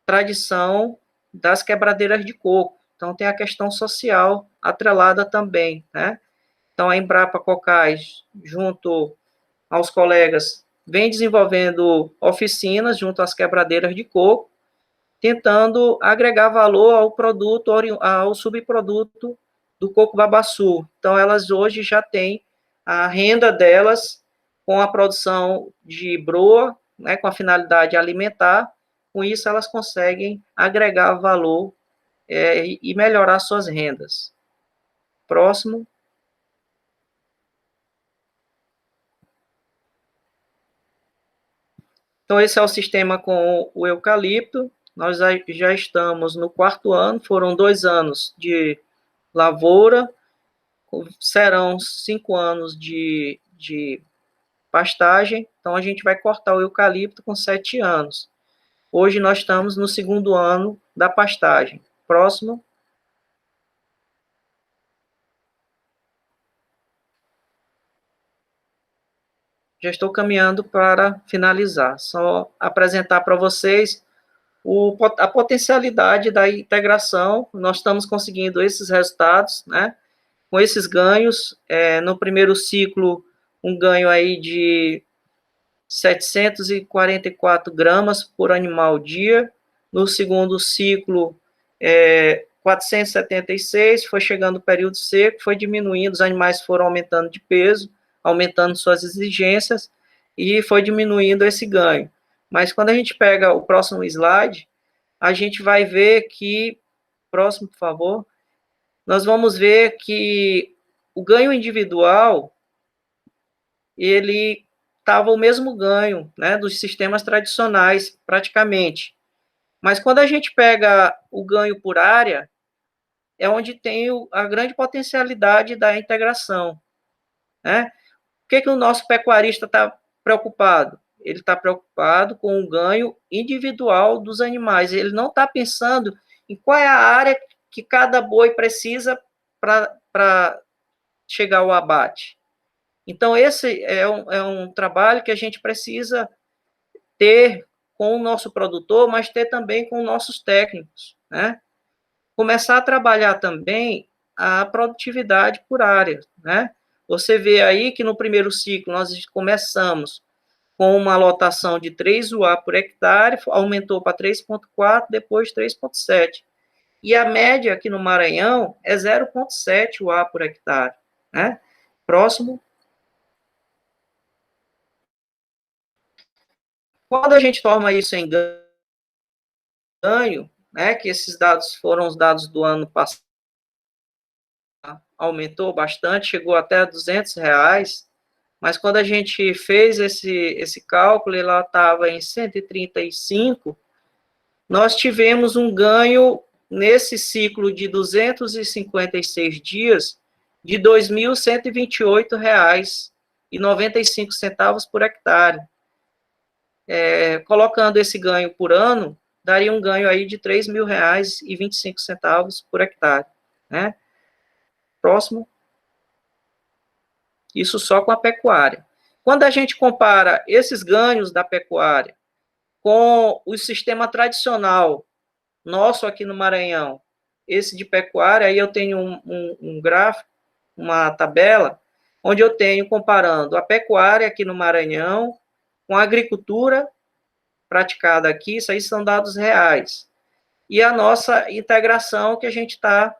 tradição das quebradeiras de coco. Então, tem a questão social atrelada também, né? Então, a Embrapa Cocais, junto aos colegas, vem desenvolvendo oficinas junto às quebradeiras de coco, tentando agregar valor ao produto, ao subproduto do coco babaçu. Então, elas hoje já têm a renda delas com a produção de broa, né, com a finalidade alimentar. Com isso, elas conseguem agregar valor e melhorar suas rendas. Próximo. Então, esse é o sistema com o eucalipto. nós já estamos no 4º ano, foram 2 anos de lavoura, serão 5 anos de pastagem, então a gente vai cortar o eucalipto com 7 anos. Hoje nós estamos no 2º ano da pastagem. Próximo. Já estou caminhando para finalizar. Só apresentar para vocês a potencialidade da integração. Nós estamos conseguindo esses resultados, né? Com esses ganhos, no primeiro ciclo, um ganho aí de 744 gramas por animal dia. No segundo ciclo, 476, foi chegando o período seco, foi diminuindo, os animais foram aumentando de peso, aumentando suas exigências, e foi diminuindo esse ganho. Mas quando a gente pega o próximo slide, a gente vai ver que, próximo, por favor, nós vamos ver que o ganho individual, ele estava o mesmo ganho, né, dos sistemas tradicionais, praticamente. Mas quando a gente pega o ganho por área, é onde tem a grande potencialidade da integração, né? O que o nosso pecuarista está preocupado? Ele está preocupado com o ganho individual dos animais. Ele não está pensando em qual é a área que cada boi precisa para chegar ao abate. Então, esse é um trabalho que a gente precisa ter com o nosso produtor, mas ter também com nossos técnicos, né? Começar a trabalhar também a produtividade por área, né? Você vê aí que no primeiro ciclo nós começamos com uma lotação de 3 UA por hectare, aumentou para 3,4, depois 3,7. E a média aqui no Maranhão é 0,7 UA por hectare, né? Próximo. Quando a gente toma isso em ganho, né, que esses dados foram os dados do ano passado, aumentou bastante, chegou até R$200, mas quando a gente fez esse cálculo, ele estava em 135, nós tivemos um ganho nesse ciclo de 256 dias de R$ 2.128,95 por hectare. Colocando esse ganho por ano, daria um ganho aí de R$ 3.000,25 por hectare, né? Próximo. Isso só com a pecuária. Quando a gente compara esses ganhos da pecuária com o sistema tradicional nosso aqui no Maranhão, esse de pecuária, aí eu tenho um gráfico, uma tabela, onde eu tenho comparando a pecuária aqui no Maranhão com a agricultura praticada aqui, isso aí são dados reais. E a nossa integração que a gente está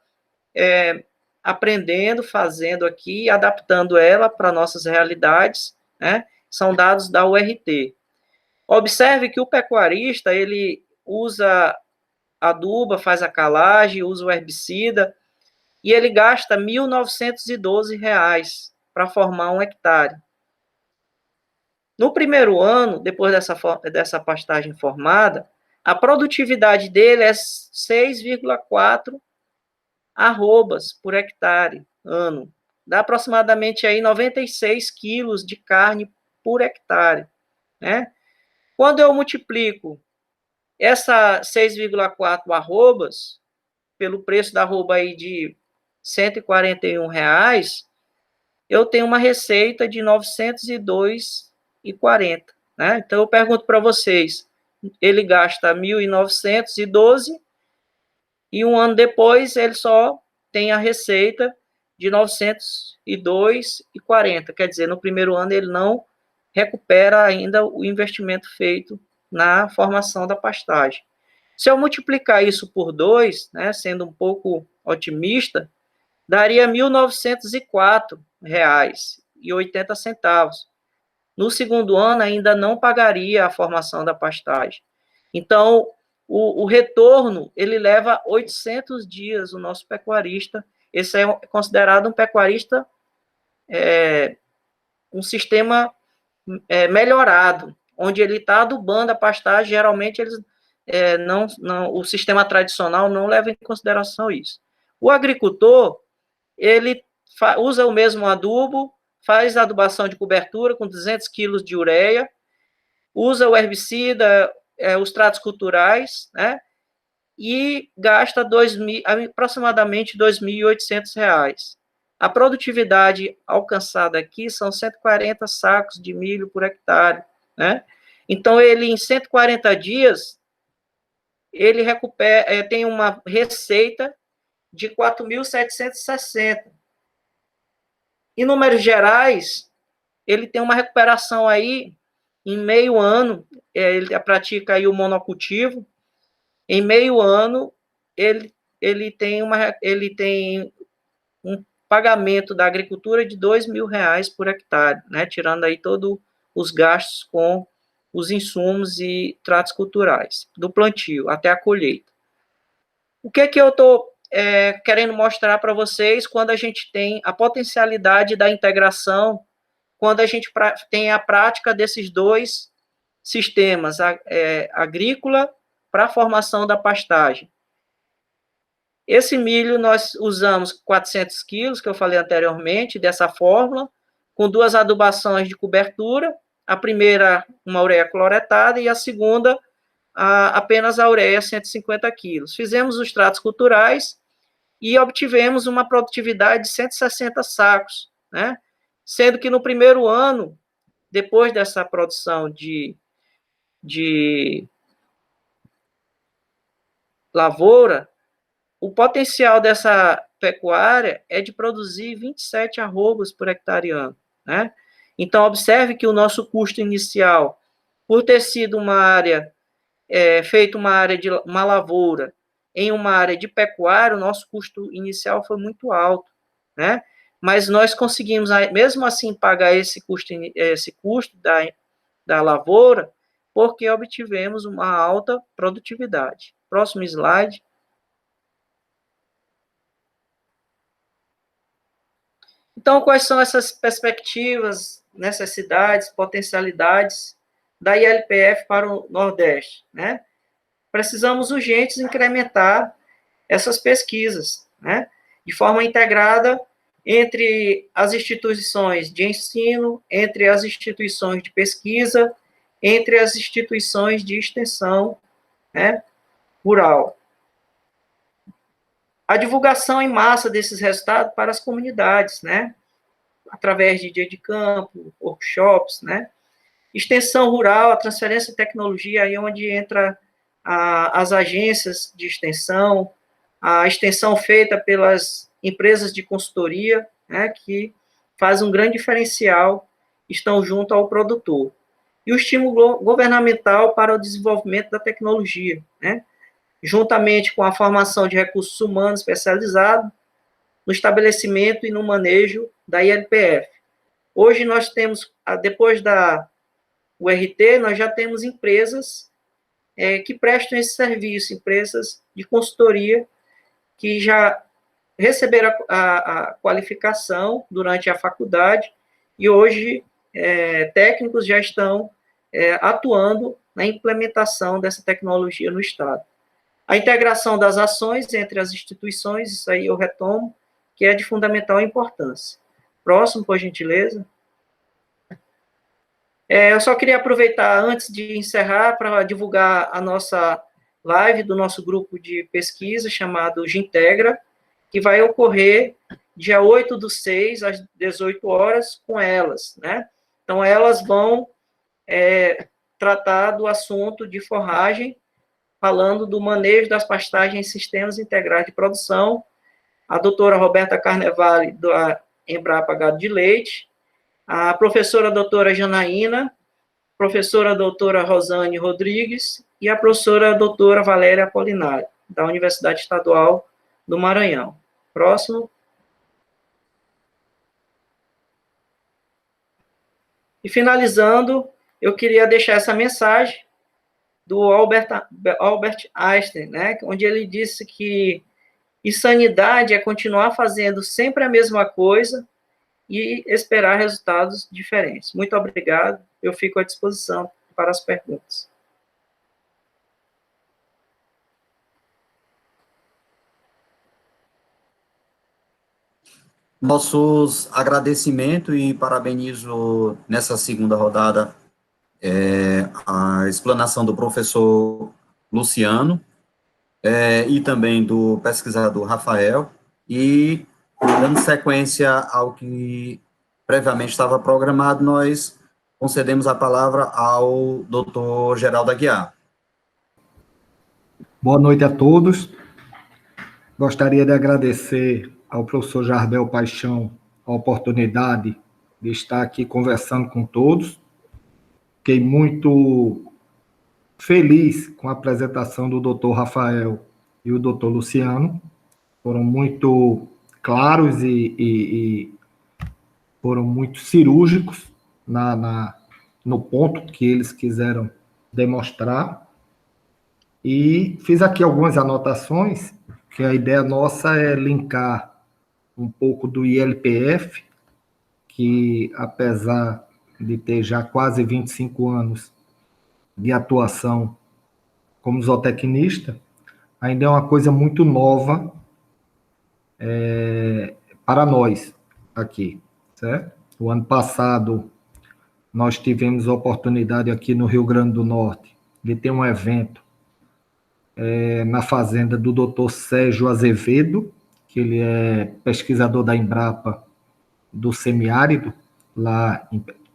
aprendendo, fazendo aqui, adaptando ela para nossas realidades, né? São dados da URT. Observe que o pecuarista, ele usa aduba, faz a calagem, usa o herbicida, e ele gasta R$ 1.912 para formar um hectare. No primeiro ano, depois dessa pastagem formada, a produtividade dele é 6,4 arrobas por hectare ano. Dá aproximadamente aí 96 quilos de carne por hectare, né? Quando eu multiplico essa 6,4 arrobas pelo preço da arroba aí de R$ 141, eu tenho uma receita de R$ 902,40, né? Então eu pergunto para vocês, ele gasta 1.912 e um ano depois ele só tem a receita de 902,40. Quer dizer, no primeiro ano ele não recupera ainda o investimento feito na formação da pastagem. Se eu multiplicar isso por 2, né, sendo um pouco otimista, daria R$ 1.904,80. No segundo ano ainda não pagaria a formação da pastagem. Então, o retorno, ele leva 800 dias, o nosso pecuarista. Esse é considerado um pecuarista, um sistema melhorado, onde ele está adubando a pastagem. Geralmente, eles o sistema tradicional não leva em consideração isso. O agricultor, ele usa o mesmo adubo, faz a adubação de cobertura com 200 quilos de ureia, usa o herbicida, os tratos culturais, né? E gasta aproximadamente R$ 2.800. A produtividade alcançada aqui são 140 sacos de milho por hectare, né? Então, ele, em 140 dias, ele tem uma receita de 4.760. Em números gerais, ele tem uma recuperação aí, em meio ano, ele pratica aí o monocultivo, em meio ano, ele tem um pagamento da agricultura de R$ 2.000 por hectare, né? Tirando aí todos os gastos com os insumos e tratos culturais, do plantio até a colheita. O que eu estou querendo mostrar para vocês quando a gente tem a potencialidade da integração, quando a gente tem a prática desses dois sistemas, agrícola para a formação da pastagem. Esse milho nós usamos 400 quilos, que eu falei anteriormente, dessa fórmula, com 2 adubações de cobertura, a primeira uma ureia cloretada e a segunda apenas a ureia 150 quilos. Fizemos os tratos culturais e obtivemos uma produtividade de 160 sacos, né? Sendo que no primeiro ano, depois dessa produção de lavoura, o potencial dessa pecuária é de produzir 27 arrobas por hectare ano, né? Então, observe que o nosso custo inicial, por ter sido uma área, feito uma lavoura em uma área de pecuária, o nosso custo inicial foi muito alto, né? Mas nós conseguimos, mesmo assim, pagar esse custo da lavoura, porque obtivemos uma alta produtividade. Próximo slide. Então, quais são essas perspectivas, necessidades, potencialidades da ILPF para o Nordeste, né? Precisamos urgentes incrementar essas pesquisas, né? De forma integrada entre as instituições de ensino, entre as instituições de pesquisa, entre as instituições de extensão, né, rural. A divulgação em massa desses resultados para as comunidades, né, através de dia de campo, workshops, né, extensão rural, a transferência de tecnologia, aí onde entra as agências de extensão, a extensão feita pelas empresas de consultoria, né, que faz um grande diferencial, estão junto ao produtor. E o estímulo governamental para o desenvolvimento da tecnologia, né, juntamente com a formação de recursos humanos especializados no estabelecimento e no manejo da ILPF. Hoje nós temos, depois da URT, nós já temos empresas que prestam esse serviço, empresas de consultoria que já receberam a qualificação durante a faculdade e hoje técnicos já estão atuando na implementação dessa tecnologia no Estado. A integração das ações entre as instituições, isso aí eu retomo, que é de fundamental importância. Próximo, por gentileza. Eu só queria aproveitar, antes de encerrar, para divulgar a nossa live do nosso grupo de pesquisa, chamado Gintegra, que vai ocorrer dia 8/6, às 18 horas, com elas, né? Então, elas vão tratar do assunto de forragem, falando do manejo das pastagens em sistemas integrais de produção. A doutora Roberta Carnevale, da Embrapa Gado de Leite, a professora doutora Janaína, professora doutora Rosane Rodrigues e a professora doutora Valéria Apolinário, da Universidade Estadual do Maranhão. Próximo. E finalizando, eu queria deixar essa mensagem do Albert Einstein, né, onde ele disse que insanidade é continuar fazendo sempre a mesma coisa e esperar resultados diferentes. Muito obrigado, eu fico à disposição para as perguntas. nossos agradecimentos e parabenizo nessa segunda rodada a explanação do professor Luciano e também do pesquisador Rafael, e dando sequência ao que previamente estava programado, nós concedemos a palavra ao doutor Geraldo Aguiar. Boa noite a todos. Gostaria de agradecer ao professor Jardel Paixão a oportunidade de estar aqui conversando com todos. Fiquei muito feliz com a apresentação do doutor Rafael e o doutor Luciano. Foram muito claros e foram muito cirúrgicos no ponto que eles quiseram demonstrar. E fiz aqui algumas anotações, que a ideia nossa é linkar um pouco do ILPF, que apesar de ter já quase 25 anos de atuação como zootecnista, ainda é uma coisa muito nova para nós aqui, certo? O ano passado, nós tivemos a oportunidade aqui no Rio Grande do Norte de ter um evento na fazenda do Dr. Sérgio Azevedo, que ele é pesquisador da Embrapa do semiárido, lá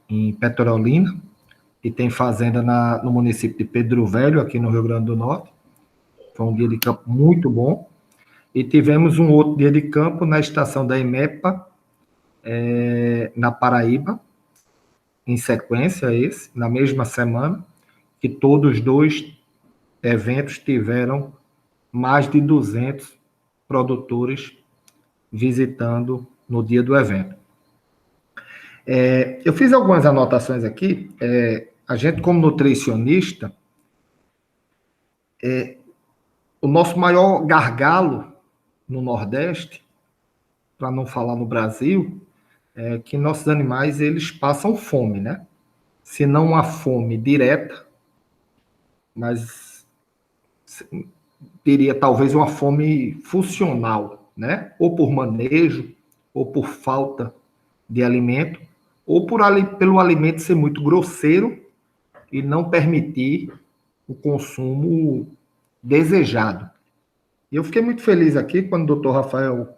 em Petrolina, e tem fazenda no município de Pedro Velho, aqui no Rio Grande do Norte. Foi um dia de campo muito bom. E tivemos um outro dia de campo na estação da EMEPA, na Paraíba, em sequência a esse, na mesma semana, que todos os dois eventos tiveram mais de 200 produtores visitando no dia do evento. Eu fiz algumas anotações aqui. A gente, como nutricionista, o nosso maior gargalo no Nordeste, para não falar no Brasil, é que nossos animais eles passam fome, né? Se não uma fome direta, mas teria talvez uma fome funcional, né? Ou por manejo, ou por falta de alimento, ou pelo alimento ser muito grosseiro e não permitir o consumo desejado. E eu fiquei muito feliz aqui quando o doutor Rafael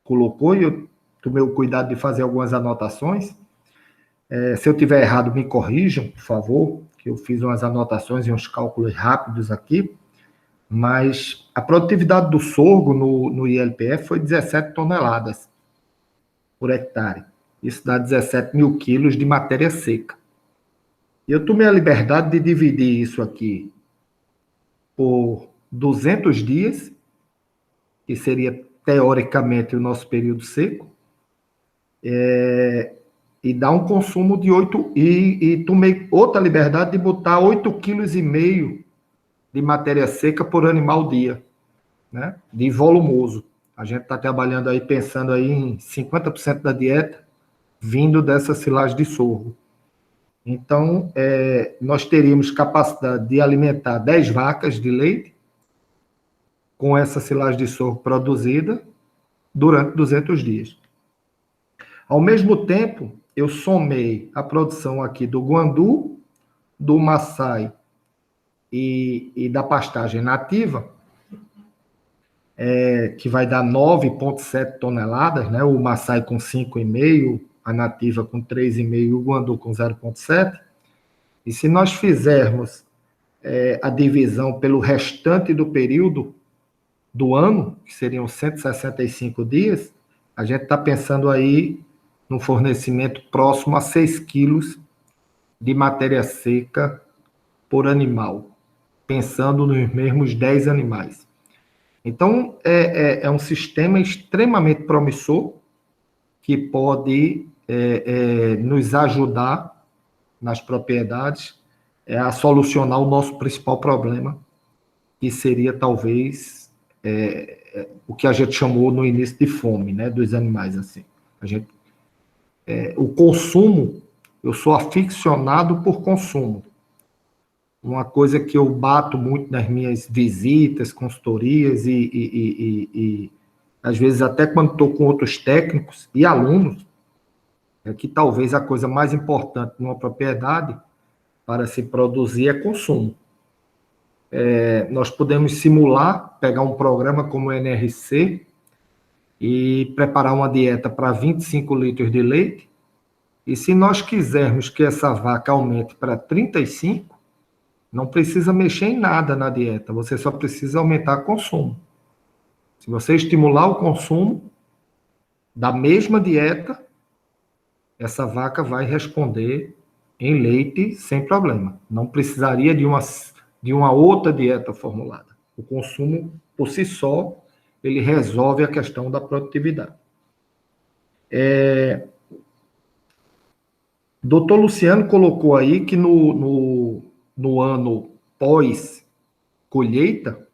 colocou, e eu tomei o cuidado de fazer algumas anotações. Se eu tiver errado, me corrijam, por favor, que eu fiz umas anotações e uns cálculos rápidos aqui, mas a produtividade do sorgo no ILPF foi 17 toneladas por hectare. Isso dá 17 mil quilos de matéria seca. E eu tomei a liberdade de dividir isso aqui por 200 dias, que seria, teoricamente, o nosso período seco, e dá um consumo de 8... E tomei outra liberdade de botar 8,5 kg de matéria seca por animal dia, né? De volumoso. A gente está trabalhando aí, pensando aí em 50% da dieta vindo dessa silagem de sorgo. Então, nós teríamos capacidade de alimentar 10 vacas de leite com essa silagem de sorgo produzida durante 200 dias. Ao mesmo tempo, eu somei a produção aqui do guandu, do maçai e da pastagem nativa, que vai dar 9,7 toneladas, né? O maçai com 5,5, a nativa com 3,5 e o guandu com 0,7. E se nós fizermos a divisão pelo restante do período do ano, que seriam 165 dias, a gente está pensando aí no fornecimento próximo a 6 quilos de matéria seca por animal, pensando nos mesmos 10 animais. Então, é um sistema extremamente promissor que pode nos ajudar nas propriedades a solucionar o nosso principal problema, que seria talvez o que a gente chamou no início de fome, né, dos animais. Assim. O consumo, eu sou aficionado por consumo. Uma coisa que eu bato muito nas minhas visitas, consultorias e às vezes até quando estou com outros técnicos e alunos, é que talvez a coisa mais importante numa propriedade para se produzir é consumo. Nós podemos simular, pegar um programa como o NRC e preparar uma dieta para 25 litros de leite, e se nós quisermos que essa vaca aumente para 35, não precisa mexer em nada na dieta, você só precisa aumentar o consumo. Se você estimular o consumo da mesma dieta, essa vaca vai responder em leite sem problema. Não precisaria de uma outra dieta formulada. O consumo, por si só, ele resolve a questão da produtividade. Dr. Luciano colocou aí que no ano pós-colheita,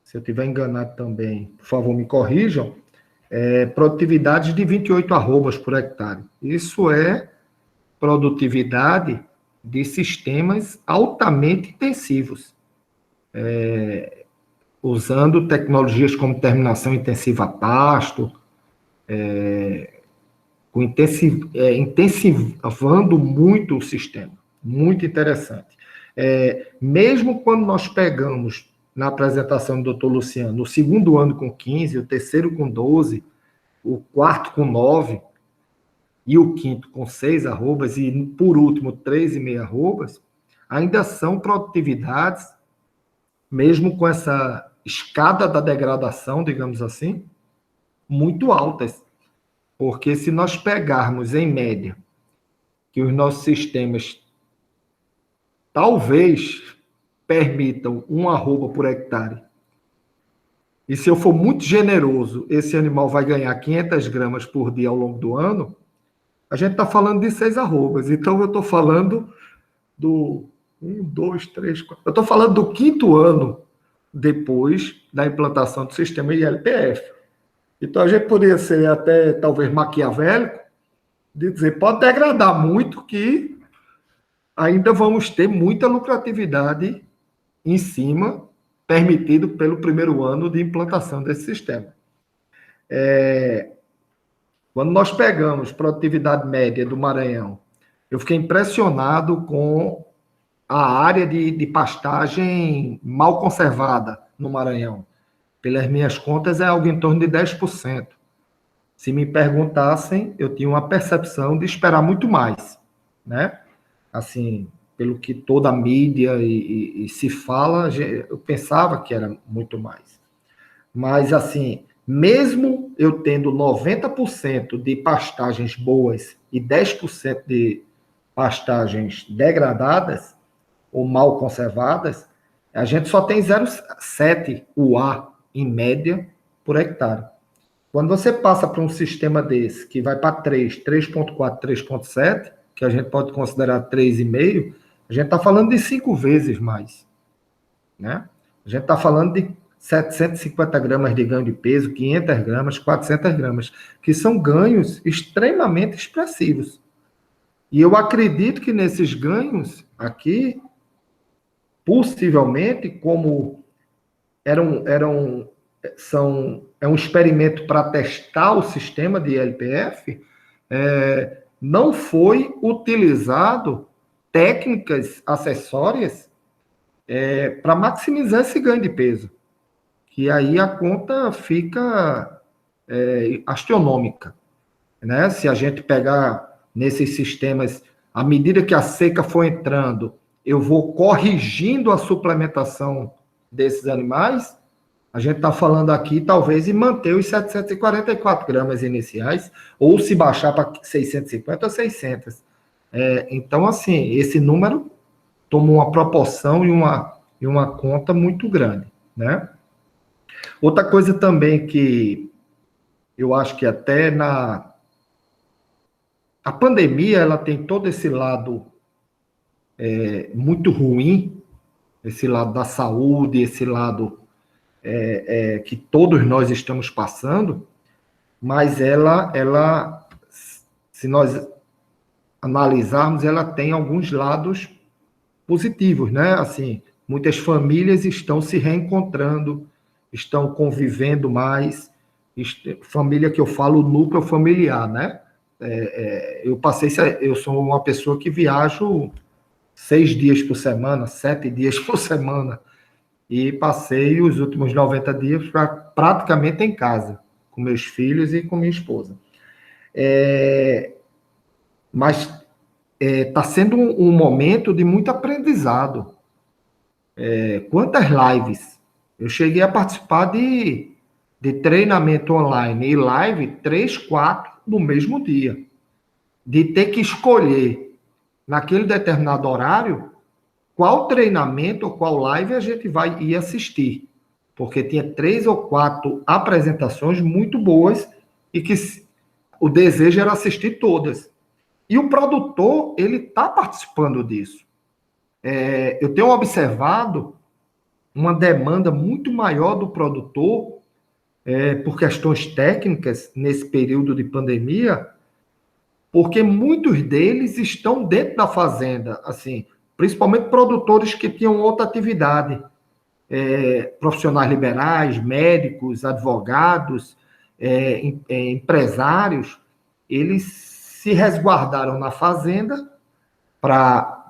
se eu estiver enganado também, por favor, me corrijam, produtividade de 28 arrobas por hectare. Isso é produtividade de sistemas altamente intensivos, usando tecnologias como terminação intensiva a pasto, intensivando muito o sistema. Muito interessante. Mesmo quando nós pegamos na apresentação do Dr. Luciano, o segundo ano com 15, o terceiro com 12, o quarto com 9, e o quinto com 6 arrobas, e por último 3,5 arrobas, ainda são produtividades, mesmo com essa escada da degradação, digamos assim, muito altas. Porque se nós pegarmos em média que os nossos sistemas talvez permitam 1 arroba por hectare, e se eu for muito generoso, esse animal vai ganhar 500 gramas por dia ao longo do ano, a gente está falando de 6 arrobas. Então, eu estou falando do 1, 2, 3, 4... Eu estou falando do 5º ano depois da implantação do sistema ILPF. Então, a gente poderia ser até, talvez, maquiavélico, de dizer, pode degradar muito, que ainda vamos ter muita lucratividade em cima, permitido pelo primeiro ano de implantação desse sistema. Quando nós pegamos produtividade média do Maranhão, eu fiquei impressionado com a área de pastagem mal conservada no Maranhão. Pelas minhas contas, é algo em torno de 10%. Se me perguntassem, eu tinha uma percepção de esperar muito mais, né? Assim, pelo que toda a mídia e se fala, eu pensava que era muito mais. Mas, assim, mesmo eu tendo 90% de pastagens boas e 10% de pastagens degradadas ou mal conservadas, a gente só tem 0,7 UA em média por hectare. Quando você passa para um sistema desse, que vai para 3, 3,4, 3,7, que a gente pode considerar 3,5, a gente está falando de 5 vezes mais, né? A gente está falando de 750 gramas de ganho de peso, 500 gramas, 400 gramas, que são ganhos extremamente expressivos. E eu acredito que nesses ganhos aqui, possivelmente, como é um experimento para testar o sistema de ILPF, não foi utilizado técnicas acessórias para maximizar esse ganho de peso, que aí a conta fica astronômica, né? Se a gente pegar nesses sistemas, à medida que a seca for entrando, eu vou corrigindo a suplementação desses animais, a gente está falando aqui, talvez, em manter os 744 gramas iniciais, ou se baixar para 650 ou 600. Então, assim, esse número toma uma proporção e uma conta muito grande, né? Outra coisa também que eu acho que até a pandemia, ela tem todo esse lado muito ruim, esse lado da saúde, esse lado que todos nós estamos passando, mas ela, se nós analisarmos, ela tem alguns lados positivos, né? Assim, muitas famílias estão se reencontrando, estão convivendo mais, família que eu falo, núcleo familiar, né? Eu sou uma pessoa que viajo 6 dias por semana, 7 dias por semana, e passei os últimos 90 dias praticamente em casa, com meus filhos e com minha esposa. Mas está sendo um momento de muito aprendizado. Quantas lives? Eu cheguei a participar de treinamento online e live 3, 4 no mesmo dia. De ter que escolher, naquele determinado horário, qual treinamento ou qual live a gente vai ir assistir. Porque tinha 3 ou 4 apresentações muito boas e que o desejo era assistir todas. E o produtor, ele está participando disso. Eu tenho observado uma demanda muito maior do produtor por questões técnicas nesse período de pandemia, porque muitos deles estão dentro da fazenda, assim, principalmente produtores que tinham outra atividade, profissionais liberais, médicos, advogados, empresários, eles se resguardaram na fazenda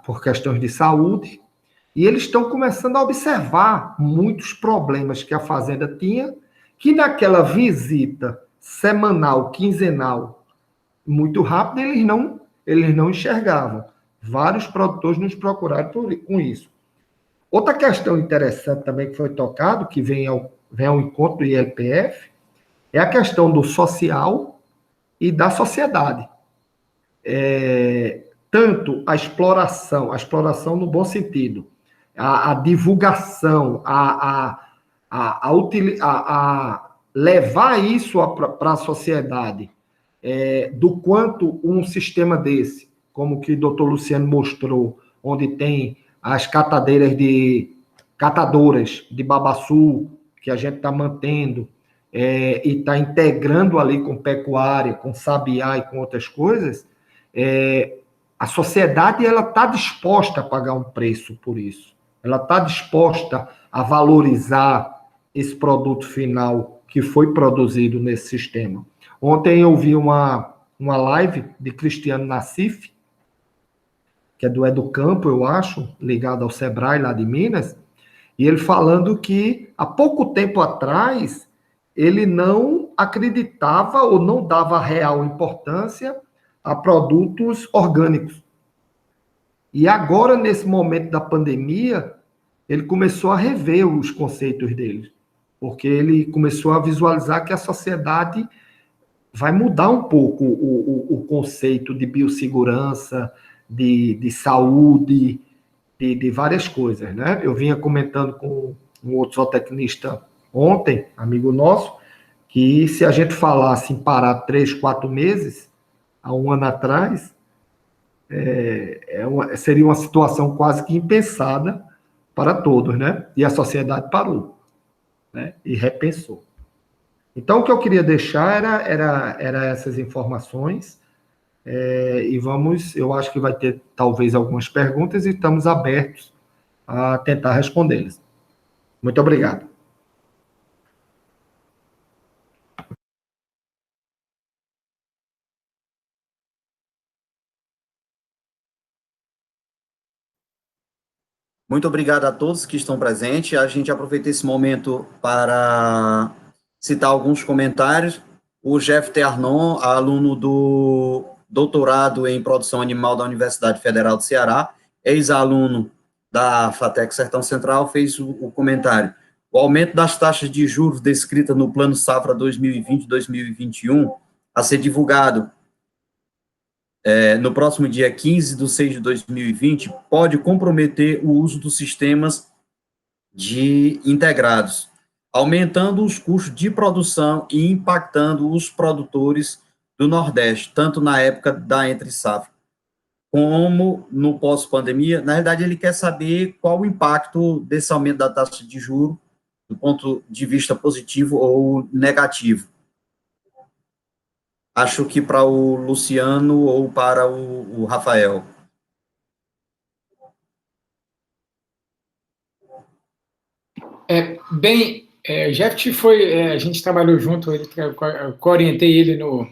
por questões de saúde, e eles estão começando a observar muitos problemas que a fazenda tinha, que naquela visita semanal, quinzenal, muito rápida, eles não enxergavam. Vários produtores nos procuraram com isso. Outra questão interessante também que foi tocado, que vem ao encontro do ILPF, é a questão do social e da sociedade. Tanto a exploração no bom sentido, a divulgação, a levar isso para a sociedade, do quanto um sistema desse, como que o doutor Luciano mostrou, onde tem as catadoras de babaçu, que a gente está mantendo, e está integrando ali com pecuária, com sabiá e com outras coisas, a sociedade ela está disposta a pagar um preço por isso. Ela está disposta a valorizar esse produto final que foi produzido nesse sistema. Ontem eu vi uma live de Cristiano Nassif, que é do Educampo, eu acho, ligado ao Sebrae lá de Minas, e ele falando que há pouco tempo atrás ele não acreditava ou não dava real importância a produtos orgânicos. E agora, nesse momento da pandemia, ele começou a rever os conceitos dele, porque ele começou a visualizar que a sociedade vai mudar um pouco o conceito de biossegurança, de saúde, de várias coisas, né? Eu vinha comentando com um outro zootecnista ontem, amigo nosso, que se a gente falasse em parar 3, 4 meses, há um ano atrás, seria uma situação quase que impensada para todos, né? E a sociedade parou, né? E repensou. Então, o que eu queria deixar era essas informações, e eu acho que vai ter talvez algumas perguntas e estamos abertos a tentar respondê-las. Muito obrigado. Muito obrigado a todos que estão presentes. A gente aproveita esse momento para citar alguns comentários. O Jeff T. Arnon, aluno do doutorado em produção animal da Universidade Federal do Ceará, ex-aluno da FATEC Sertão Central, fez o comentário. O aumento das taxas de juros descrita no Plano Safra 2020-2021, a ser divulgado no próximo dia 15/6/2020, pode comprometer o uso dos sistemas integrados, aumentando os custos de produção e impactando os produtores do Nordeste, tanto na época da entre-safra, como no pós-pandemia. Na realidade, ele quer saber qual o impacto desse aumento da taxa de juros, do ponto de vista positivo ou negativo. Acho que para o Luciano ou para o Rafael. Bem, O Jeff a gente trabalhou junto, eu orientei ele no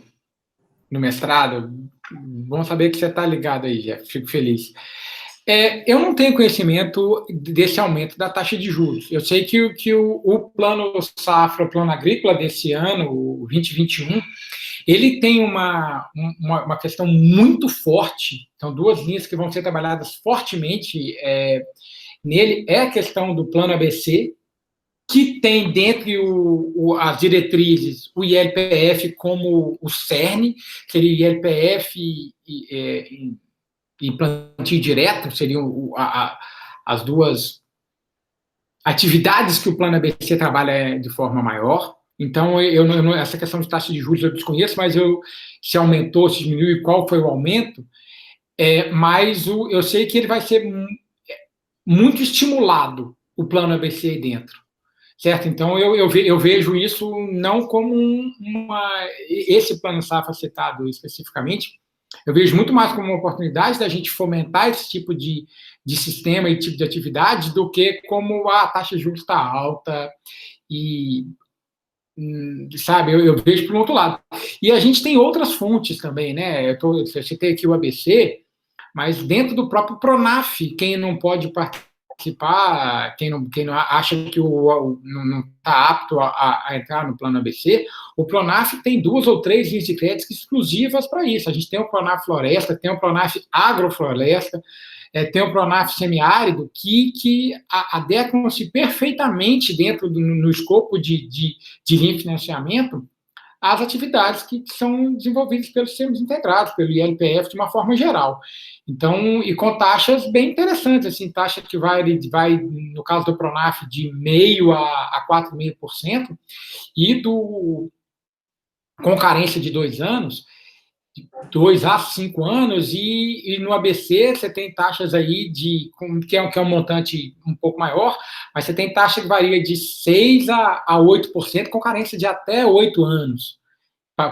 mestrado. Bom saber que você está ligado aí, Jeff, fico feliz. Eu não tenho conhecimento desse aumento da taxa de juros. Eu sei que o plano safra, o plano agrícola desse ano, o 2021, ele tem uma questão muito forte. Então, duas linhas que vão ser trabalhadas fortemente nele é a questão do plano ABC, que tem dentre as diretrizes o ILPF como o cerne, seria ILPF e plantio direto, seriam as duas atividades que o plano ABC trabalha de forma maior. Então, essa questão de taxa de juros eu desconheço, mas se aumentou, se diminuiu, qual foi o aumento, mas eu sei que ele vai ser muito estimulado, o plano ABC aí dentro. Certo? Então, eu vejo isso não como esse plano safra citado especificamente, eu vejo muito mais como uma oportunidade da gente fomentar esse tipo de sistema e tipo de atividade do que como a taxa de juros está alta e, sabe, eu vejo por um outro lado. E a gente tem outras fontes também, né? Eu citei aqui o ABC, mas dentro do próprio Pronaf, quem não pode participar, quem não acha que não está apto a entrar no plano ABC, o Pronaf tem 2 ou 3 linhas de crédito exclusivas para isso. A gente tem o Pronaf Floresta, tem o Pronaf Agrofloresta, tem o Pronaf Semiárido, que adequam-se perfeitamente dentro no escopo de linha de financiamento às atividades que são desenvolvidas pelos sistemas integrados, pelo ILPF, de uma forma geral. Então, e com taxas bem interessantes, assim, taxa que vai no caso do Pronaf, de 0,5% a 4,5%, e com carência de 2 anos, 2 a 5 anos, e no ABC você tem taxas aí que é um montante um pouco maior, mas você tem taxa que varia de 6% a 8%, com carência de até 8 anos,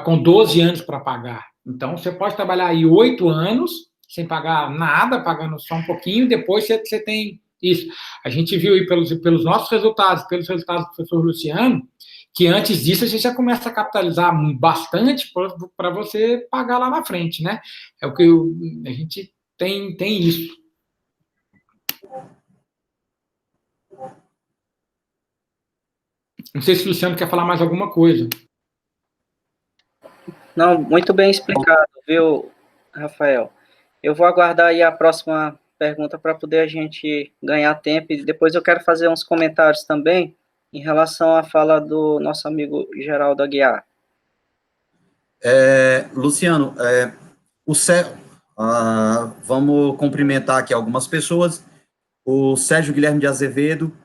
com 12 anos para pagar. Então, você pode trabalhar aí 8 anos, sem pagar nada, pagando só um pouquinho, depois você tem isso. A gente viu aí pelos nossos resultados, pelos resultados do professor Luciano, que antes disso a gente já começa a capitalizar bastante para você pagar lá na frente, né? É o que a gente tem isso. Não sei se o Luciano quer falar mais alguma coisa. Não, muito bem explicado, viu, Rafael? Eu vou aguardar aí a próxima pergunta para poder a gente ganhar tempo, e depois eu quero fazer uns comentários também em relação à fala do nosso amigo Geraldo Aguiar. Luciano, vamos cumprimentar aqui algumas pessoas. O Sérgio Guilherme de Azevedo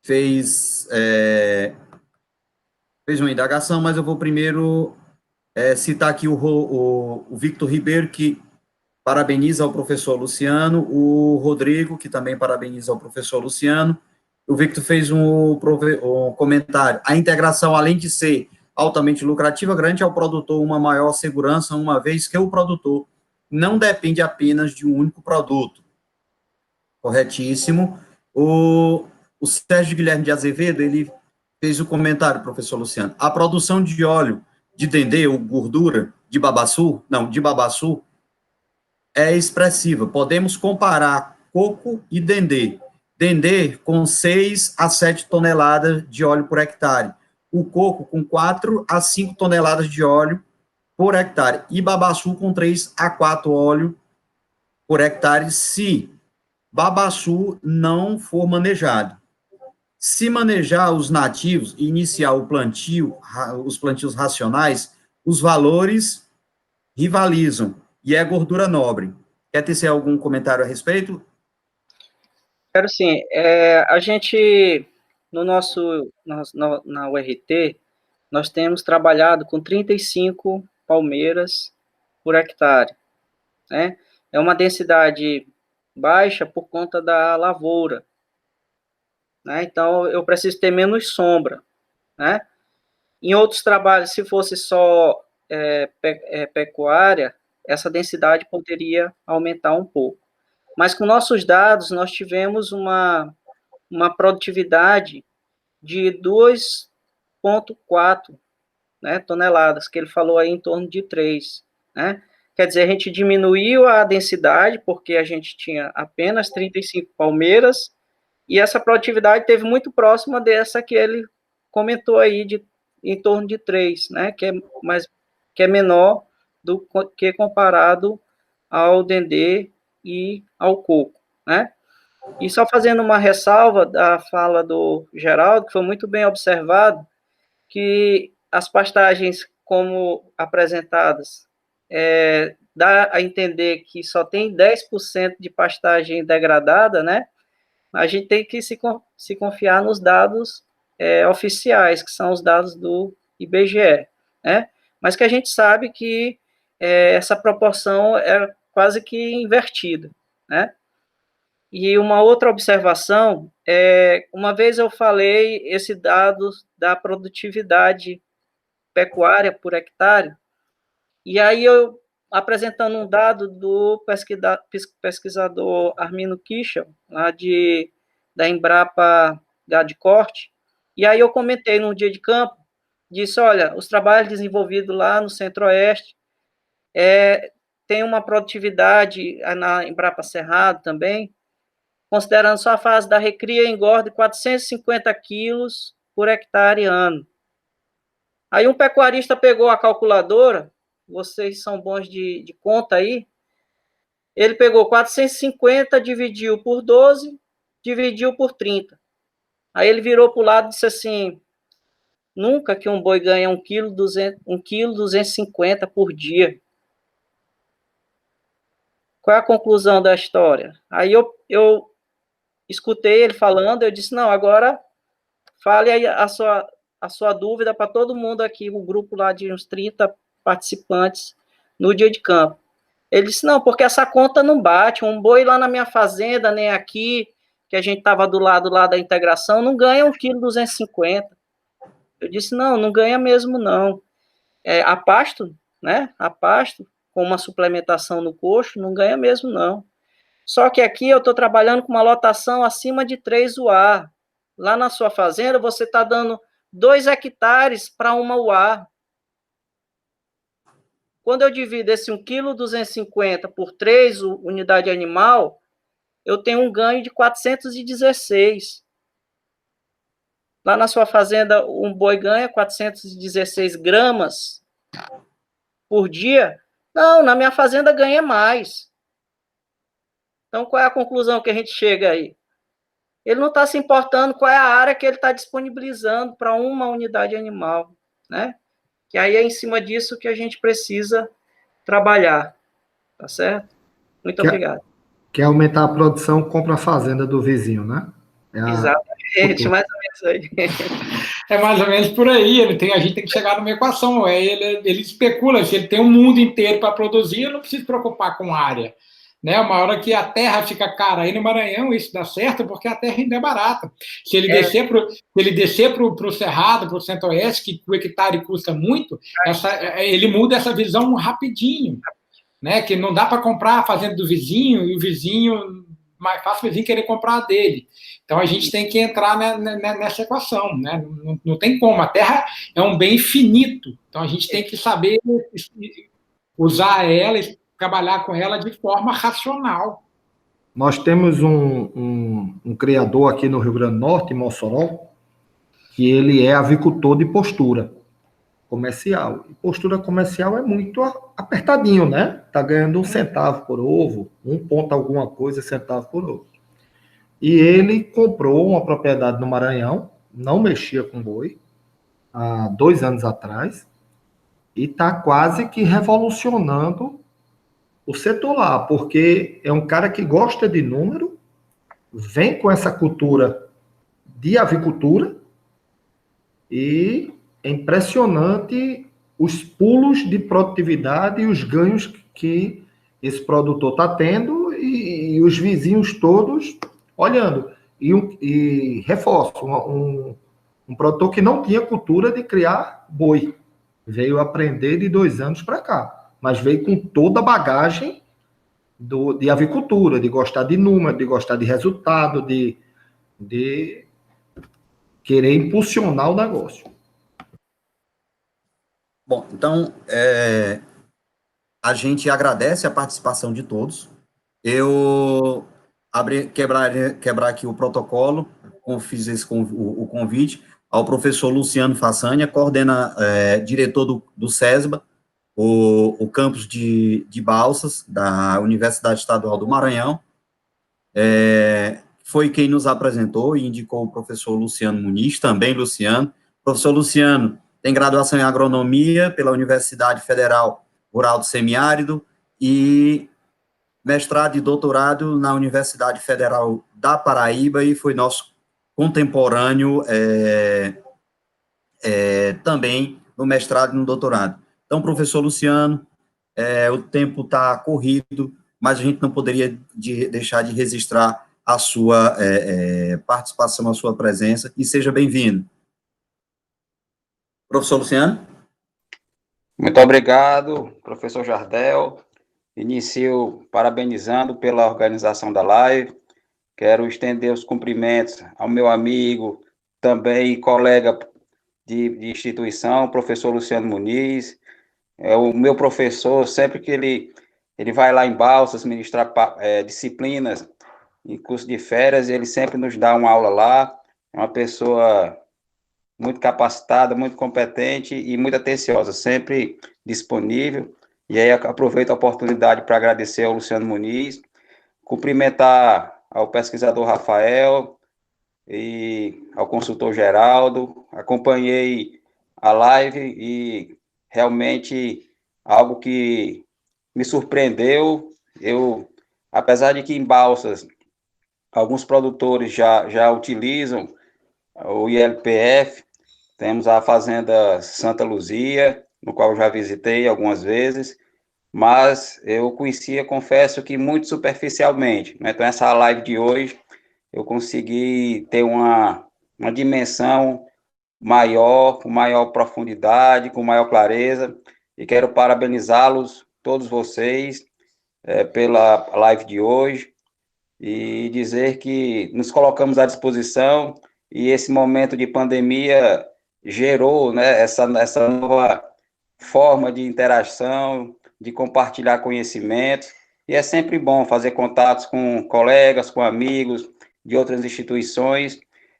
fez uma indagação, mas eu vou primeiro citar aqui o Victor Ribeiro, que parabeniza o professor Luciano, o Rodrigo, que também parabeniza o professor Luciano. O Victor fez um comentário: a integração, além de ser altamente lucrativa, garante ao produtor uma maior segurança, uma vez que o produtor não depende apenas de um único produto. Corretíssimo. O Sérgio Guilherme de Azevedo, ele fez o comentário, professor Luciano: a produção de óleo de dendê ou gordura de babaçu é expressiva. Podemos comparar coco e dendê. Dendê com 6 a 7 toneladas de óleo por hectare. O coco com 4 a 5 toneladas de óleo por hectare. E babaçu com 3 a 4 óleo por hectare, se babaçu não for manejado. Se manejar os nativos e iniciar os plantios racionais, os valores rivalizam, e é gordura nobre. Quer tecer algum comentário a respeito? Quero sim. A gente, na URT, nós temos trabalhado com 35 palmeiras por hectare, né? É uma densidade baixa por conta da lavoura, né? Então, eu preciso ter menos sombra, né? Em outros trabalhos, se fosse só pecuária, essa densidade poderia aumentar um pouco. Mas com nossos dados, nós tivemos uma produtividade de 2,4, né, toneladas, que ele falou aí em torno de 3, né? Quer dizer, a gente diminuiu a densidade, porque a gente tinha apenas 35 palmeiras, e essa produtividade teve muito próxima dessa que ele comentou aí, em torno de 3, né, que é menor do que comparado ao dendê e ao coco, né? E só fazendo uma ressalva da fala do Geraldo, que foi muito bem observado, que as pastagens como apresentadas dá a entender que só tem 10% de pastagem degradada, né? A gente tem que se confiar nos dados oficiais, que são os dados do IBGE, né? Mas que a gente sabe que essa proporção é quase que invertida, né? E uma outra observação, uma vez eu falei esse dado da produtividade pecuária por hectare, e aí eu, apresentando um dado do pesquisador Armino Kichel, lá da Embrapa Gado de Corte, e aí eu comentei num dia de campo, disse, olha, os trabalhos desenvolvidos lá no Centro-Oeste tem uma produtividade na Embrapa Cerrado também, considerando só a fase da recria, engorda de 450 quilos por hectare ano. Aí um pecuarista pegou a calculadora, vocês são bons de conta aí, ele pegou 450, dividiu por 12, dividiu por 30. Aí ele virou para o lado e disse assim, nunca que um boi ganha 1,250 kg por dia. Qual é a conclusão da história? Aí eu escutei ele falando, eu disse, não, agora fale aí a sua dúvida para todo mundo aqui, o grupo lá de uns 30 participantes no dia de campo. Ele disse, não, porque essa conta não bate, um boi lá na minha fazenda, nem aqui, que a gente estava do lado lá da integração, não ganha 1,250 kg. Eu disse, não ganha mesmo não. A pasto, né, com uma suplementação no coxo, não ganha mesmo não. Só que aqui eu estou trabalhando com uma lotação acima de 3 UA. Lá na sua fazenda, você está dando 2 hectares para uma UA. Quando eu divido esse 1,250 kg por 3 unidade animal, eu tenho um ganho de 416. Lá na sua fazenda, um boi ganha 416 gramas por dia. Não, na minha fazenda ganha mais. Então, qual é a conclusão que a gente chega aí? Ele não está se importando qual é a área que ele está disponibilizando para uma unidade animal, né? Que aí é em cima disso que a gente precisa trabalhar, tá certo? Muito obrigado. Quer aumentar a produção, compra a fazenda do vizinho, né? Exatamente, mais ou menos aí. É mais ou menos por aí, a gente tem que chegar numa equação, ele especula, se ele tem um mundo inteiro para produzir, eu não preciso se preocupar com área. Né, uma hora que a terra fica cara aí no Maranhão, isso dá certo, porque a terra ainda é barata. Se ele descer para o Cerrado, para o Centro-Oeste, que o hectare custa muito, ele muda essa visão rapidinho. Né, que não dá para comprar a fazenda do vizinho, e o vizinho, mais fácil o vizinho querer comprar a dele. Então a gente tem que entrar nessa equação. Né? Não tem como, a terra é um bem finito, então a gente tem que saber usar ela, trabalhar com ela de forma racional. Nós temos um criador aqui no Rio Grande do Norte, em Mossoró, que ele é avicultor de postura comercial. E postura comercial é muito apertadinho, né? Tá ganhando 1 centavo por ovo, 1 ponto alguma coisa centavo por ovo. E ele comprou uma propriedade no Maranhão, não mexia com boi, há 2 anos atrás, e está quase que revolucionando o setor lá, porque é um cara que gosta de número, vem com essa cultura de avicultura, e é impressionante os pulos de produtividade e os ganhos que esse produtor está tendo, e os vizinhos todos olhando. E reforço, um produtor que não tinha cultura de criar boi, veio aprender de 2 anos para cá, mas veio com toda a bagagem de avicultura, de gostar de número, de gostar de resultado, que querer impulsionar o negócio. Bom, então, a gente agradece a participação de todos. Eu quebrar aqui o protocolo, fiz o convite ao professor Luciano Façanha, diretor do SESBA, o campus de Balsas, da Universidade Estadual do Maranhão. Foi quem nos apresentou e indicou o professor Luciano Muniz, também Luciano. O professor Luciano tem graduação em agronomia pela Universidade Federal Rural do Semiárido e mestrado e doutorado na Universidade Federal da Paraíba e foi nosso contemporâneo também no mestrado e no doutorado. Então, professor Luciano, o tempo está corrido, mas a gente não poderia deixar de registrar a sua participação, a sua presença, e seja bem-vindo. Professor Luciano? Muito obrigado, professor Jardel. Inicio parabenizando pela organização da live. Quero estender os cumprimentos ao meu amigo, também colega de instituição, professor Luciano Muniz. É o meu professor, sempre que ele vai lá em Balsas ministrar disciplinas em curso de férias, ele sempre nos dá uma aula lá. É uma pessoa muito capacitada, muito competente e muito atenciosa, sempre disponível. E aí aproveito a oportunidade para agradecer ao Luciano Muniz, cumprimentar ao pesquisador Rafael e ao consultor Geraldo. Acompanhei a live e realmente algo que me surpreendeu. Apesar de que em Balsas alguns produtores já utilizam o ILPF, temos a Fazenda Santa Luzia, no qual já visitei algumas vezes, mas eu conhecia, confesso que muito superficialmente, né? Então essa live de hoje eu consegui ter uma dimensão maior, com maior profundidade, com maior clareza, e quero parabenizá-los, todos vocês, pela live de hoje, e dizer que nos colocamos à disposição, e esse momento de pandemia gerou, né, essa nova forma de interação, de compartilhar conhecimento, e é sempre bom fazer contatos com colegas, com amigos de outras instituições,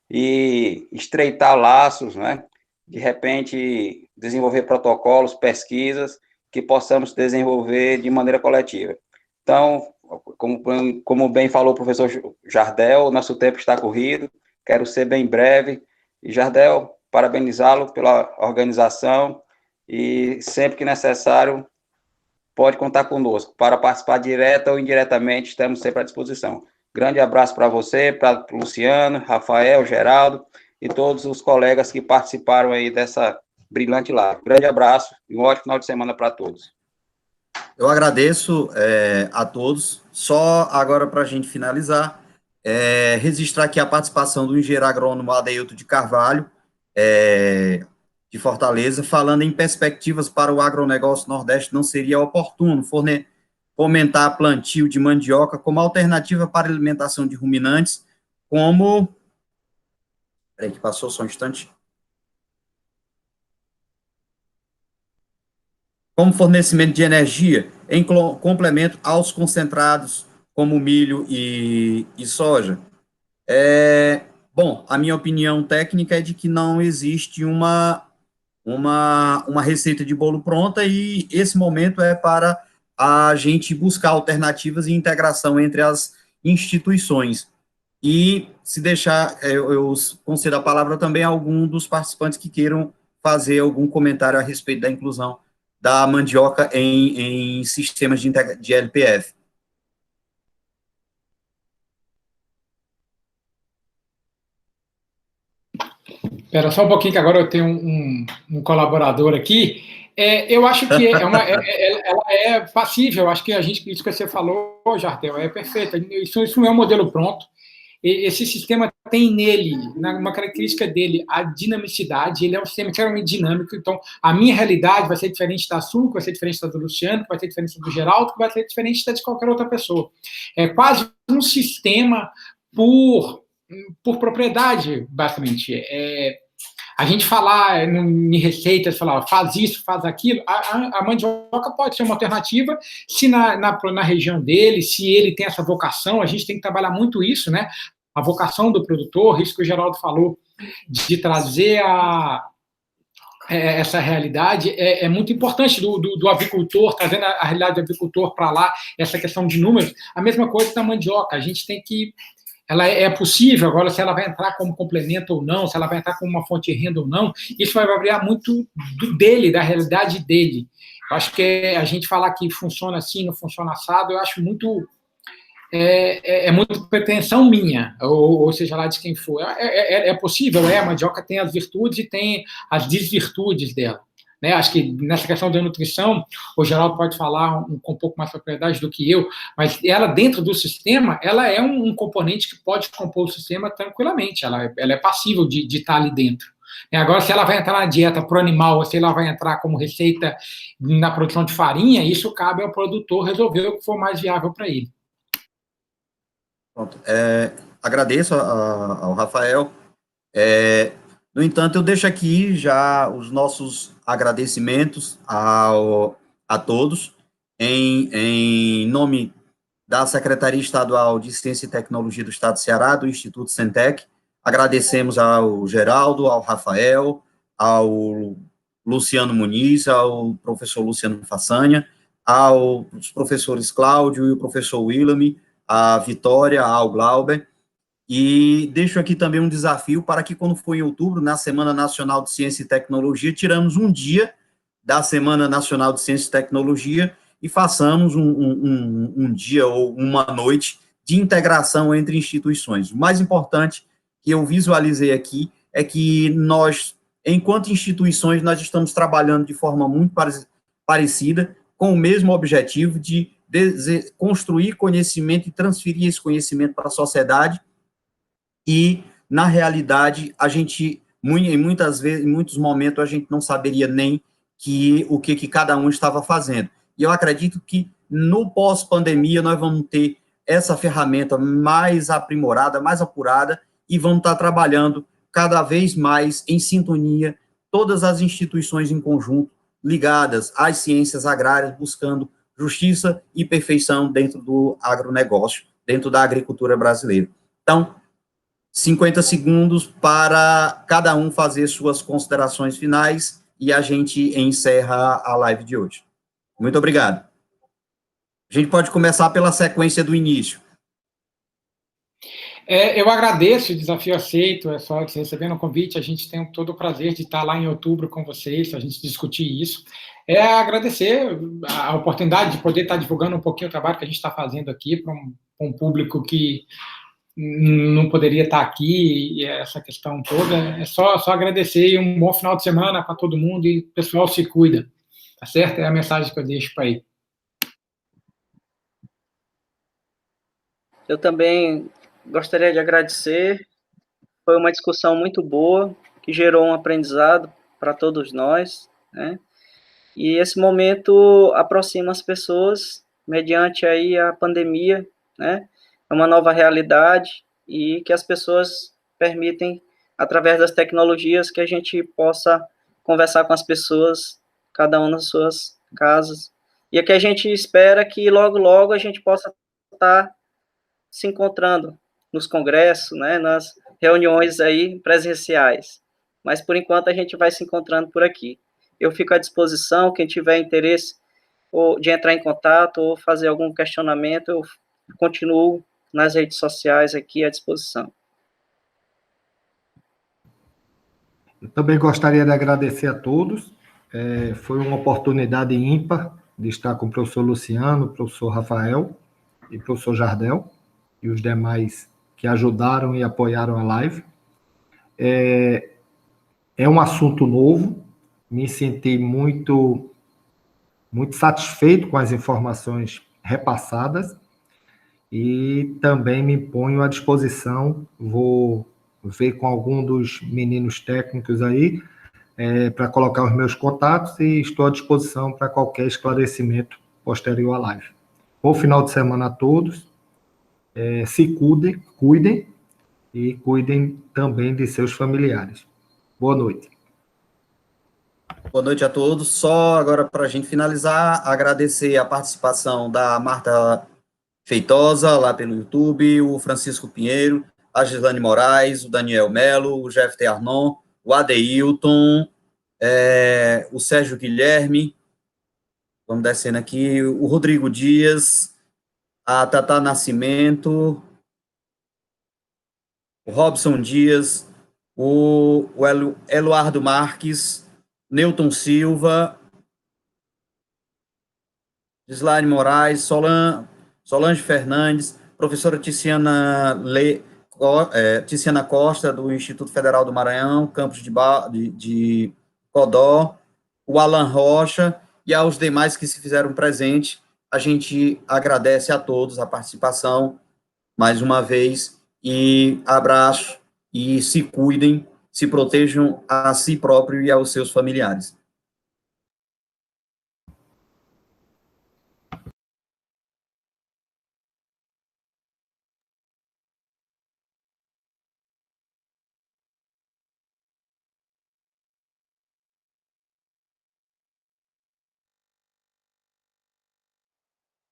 e estreitar laços, né, de repente desenvolver protocolos, pesquisas, que possamos desenvolver de maneira coletiva. Então, como bem falou o professor Jardel, nosso tempo está corrido, quero ser bem breve, e Jardel, parabenizá-lo pela organização, e sempre que necessário, pode contar conosco, para participar direta ou indiretamente, estamos sempre à disposição. Grande abraço para você, para o Luciano, Rafael, Geraldo, e todos os colegas que participaram aí dessa brilhante live. Grande abraço e um ótimo final de semana para todos. Eu agradeço a todos. Só agora, para a gente finalizar, registrar aqui a participação do engenheiro agrônomo Adeilton de Carvalho, de Fortaleza, falando em perspectivas para o agronegócio nordeste, não seria oportuno fomentar plantio de mandioca como alternativa para alimentação de ruminantes, como... Peraí, que passou só um instante. Como fornecimento de energia em complemento aos concentrados, como milho e soja. Bom, a minha opinião técnica é de que não existe uma receita de bolo pronta e esse momento é para a gente buscar alternativas e integração entre as instituições. E, se deixar, eu concedo a palavra também a algum dos participantes que queiram fazer algum comentário a respeito da inclusão da mandioca em sistemas de LPF. Espera só um pouquinho, que agora eu tenho um colaborador aqui. Eu acho que ela é passível, acho que isso que você falou, Jardel, é perfeito. Isso não é um modelo pronto. Esse sistema tem nele, uma característica dele, a dinamicidade. Ele é um sistema extremamente dinâmico, então a minha realidade vai ser diferente da sua, que vai ser diferente da do Luciano, que vai ser diferente do Geraldo, que vai ser diferente da de qualquer outra pessoa. É quase um sistema por por propriedade, basicamente. A gente falar em receitas, falar, faz isso, faz aquilo, a mandioca pode ser uma alternativa se na região dele, se ele tem essa vocação, a gente tem que trabalhar muito isso, né? A vocação do produtor, isso que o Geraldo falou, de trazer essa realidade é muito importante do avicultor, trazendo a realidade do avicultor para lá, essa questão de números. A mesma coisa da mandioca, a gente tem que... Ela é possível, agora se ela vai entrar como complemento ou não, se ela vai entrar como uma fonte de renda ou não, isso vai variar muito dele, da realidade dele. Eu acho que a gente falar que funciona assim, não funciona assado, eu acho muito... muito pretensão minha, ou seja lá de quem for. É possível, a mandioca tem as virtudes e tem as desvirtudes dela. Né? Acho que nessa questão da nutrição, o Geraldo pode falar com um pouco mais de propriedade do que eu, mas ela, dentro do sistema, ela é um componente que pode compor o sistema tranquilamente, ela é passível de estar ali dentro. Agora, se ela vai entrar na dieta para o animal, ou se ela vai entrar como receita na produção de farinha, isso cabe ao produtor resolver o que for mais viável para ele. Pronto. Agradeço ao Rafael. No entanto, eu deixo aqui já os nossos agradecimentos a todos, em nome da Secretaria Estadual de Ciência e Tecnologia do Estado do Ceará, do Instituto Centec. Agradecemos ao Geraldo, ao Rafael, ao Luciano Muniz, ao professor Luciano Façanha, aos professores Cláudio e o professor William, a Vitória, ao Glauber, e deixo aqui também um desafio para que, quando for em outubro, na Semana Nacional de Ciência e Tecnologia, tiramos um dia da Semana Nacional de Ciência e Tecnologia e façamos um dia ou uma noite de integração entre instituições. O mais importante que eu visualizei aqui é que nós, enquanto instituições, nós estamos trabalhando de forma muito parecida, com o mesmo objetivo de construir conhecimento e transferir esse conhecimento para a sociedade. E, na realidade, a gente, em muitos momentos, a gente não saberia nem o que cada um estava fazendo. E eu acredito que, no pós-pandemia, nós vamos ter essa ferramenta mais aprimorada, mais apurada, e vamos estar trabalhando cada vez mais em sintonia, todas as instituições em conjunto, ligadas às ciências agrárias, buscando justiça e perfeição dentro do agronegócio, dentro da agricultura brasileira. Então, 50 segundos para cada um fazer suas considerações finais e a gente encerra a live de hoje. Muito obrigado. A gente pode começar pela sequência do início. Eu agradeço o desafio aceito, só recebendo o convite, a gente tem todo o prazer de estar lá em outubro com vocês, a gente discutir isso. Agradecer a oportunidade de poder estar divulgando um pouquinho o trabalho que a gente está fazendo aqui para um público que não poderia estar aqui, e essa questão toda. É só agradecer e um bom final de semana para todo mundo, e o pessoal se cuida, tá certo? É a mensagem que eu deixo para aí. Eu também gostaria de agradecer, foi uma discussão muito boa, que gerou um aprendizado para todos nós, né? E esse momento aproxima as pessoas, mediante aí a pandemia, né? É uma nova realidade, e que as pessoas permitem, através das tecnologias, que a gente possa conversar com as pessoas, cada um nas suas casas, e que a gente espera que logo, logo a gente possa estar se encontrando nos congressos, né, nas reuniões aí presenciais, mas por enquanto a gente vai se encontrando por aqui. Eu fico à disposição, quem tiver interesse ou de entrar em contato ou fazer algum questionamento, eu continuo nas redes sociais aqui à disposição. Eu também gostaria de agradecer a todos, foi uma oportunidade ímpar de estar com o professor Luciano, o professor Rafael e o professor Jardel, e os demais que ajudaram e apoiaram a live. É um assunto novo, me senti muito satisfeito com as informações repassadas e também me ponho à disposição, vou ver com algum dos meninos técnicos aí, para colocar os meus contatos, e estou à disposição para qualquer esclarecimento posterior à live. Bom final de semana a todos, se cuidem, e cuidem também de seus familiares. Boa noite. Boa noite a todos. Só agora, para a gente finalizar, agradecer a participação da Marta Feitosa, lá pelo YouTube, o Francisco Pinheiro, a Gislane Moraes, o Daniel Melo, o Jeff T. Arnon, o Adeilton, o Sérgio Guilherme, vamos descendo aqui, o Rodrigo Dias, a Tata Nascimento, o Robson Dias, o Eluardo Marques, Newton Silva, Gislaine Moraes, Solange Fernandes, professora Tiziana Costa, do Instituto Federal do Maranhão, campus de Codó, o Alan Rocha, e aos demais que se fizeram presente. A gente agradece a todos a participação, mais uma vez, e abraço, e se cuidem, se protejam a si próprio e aos seus familiares.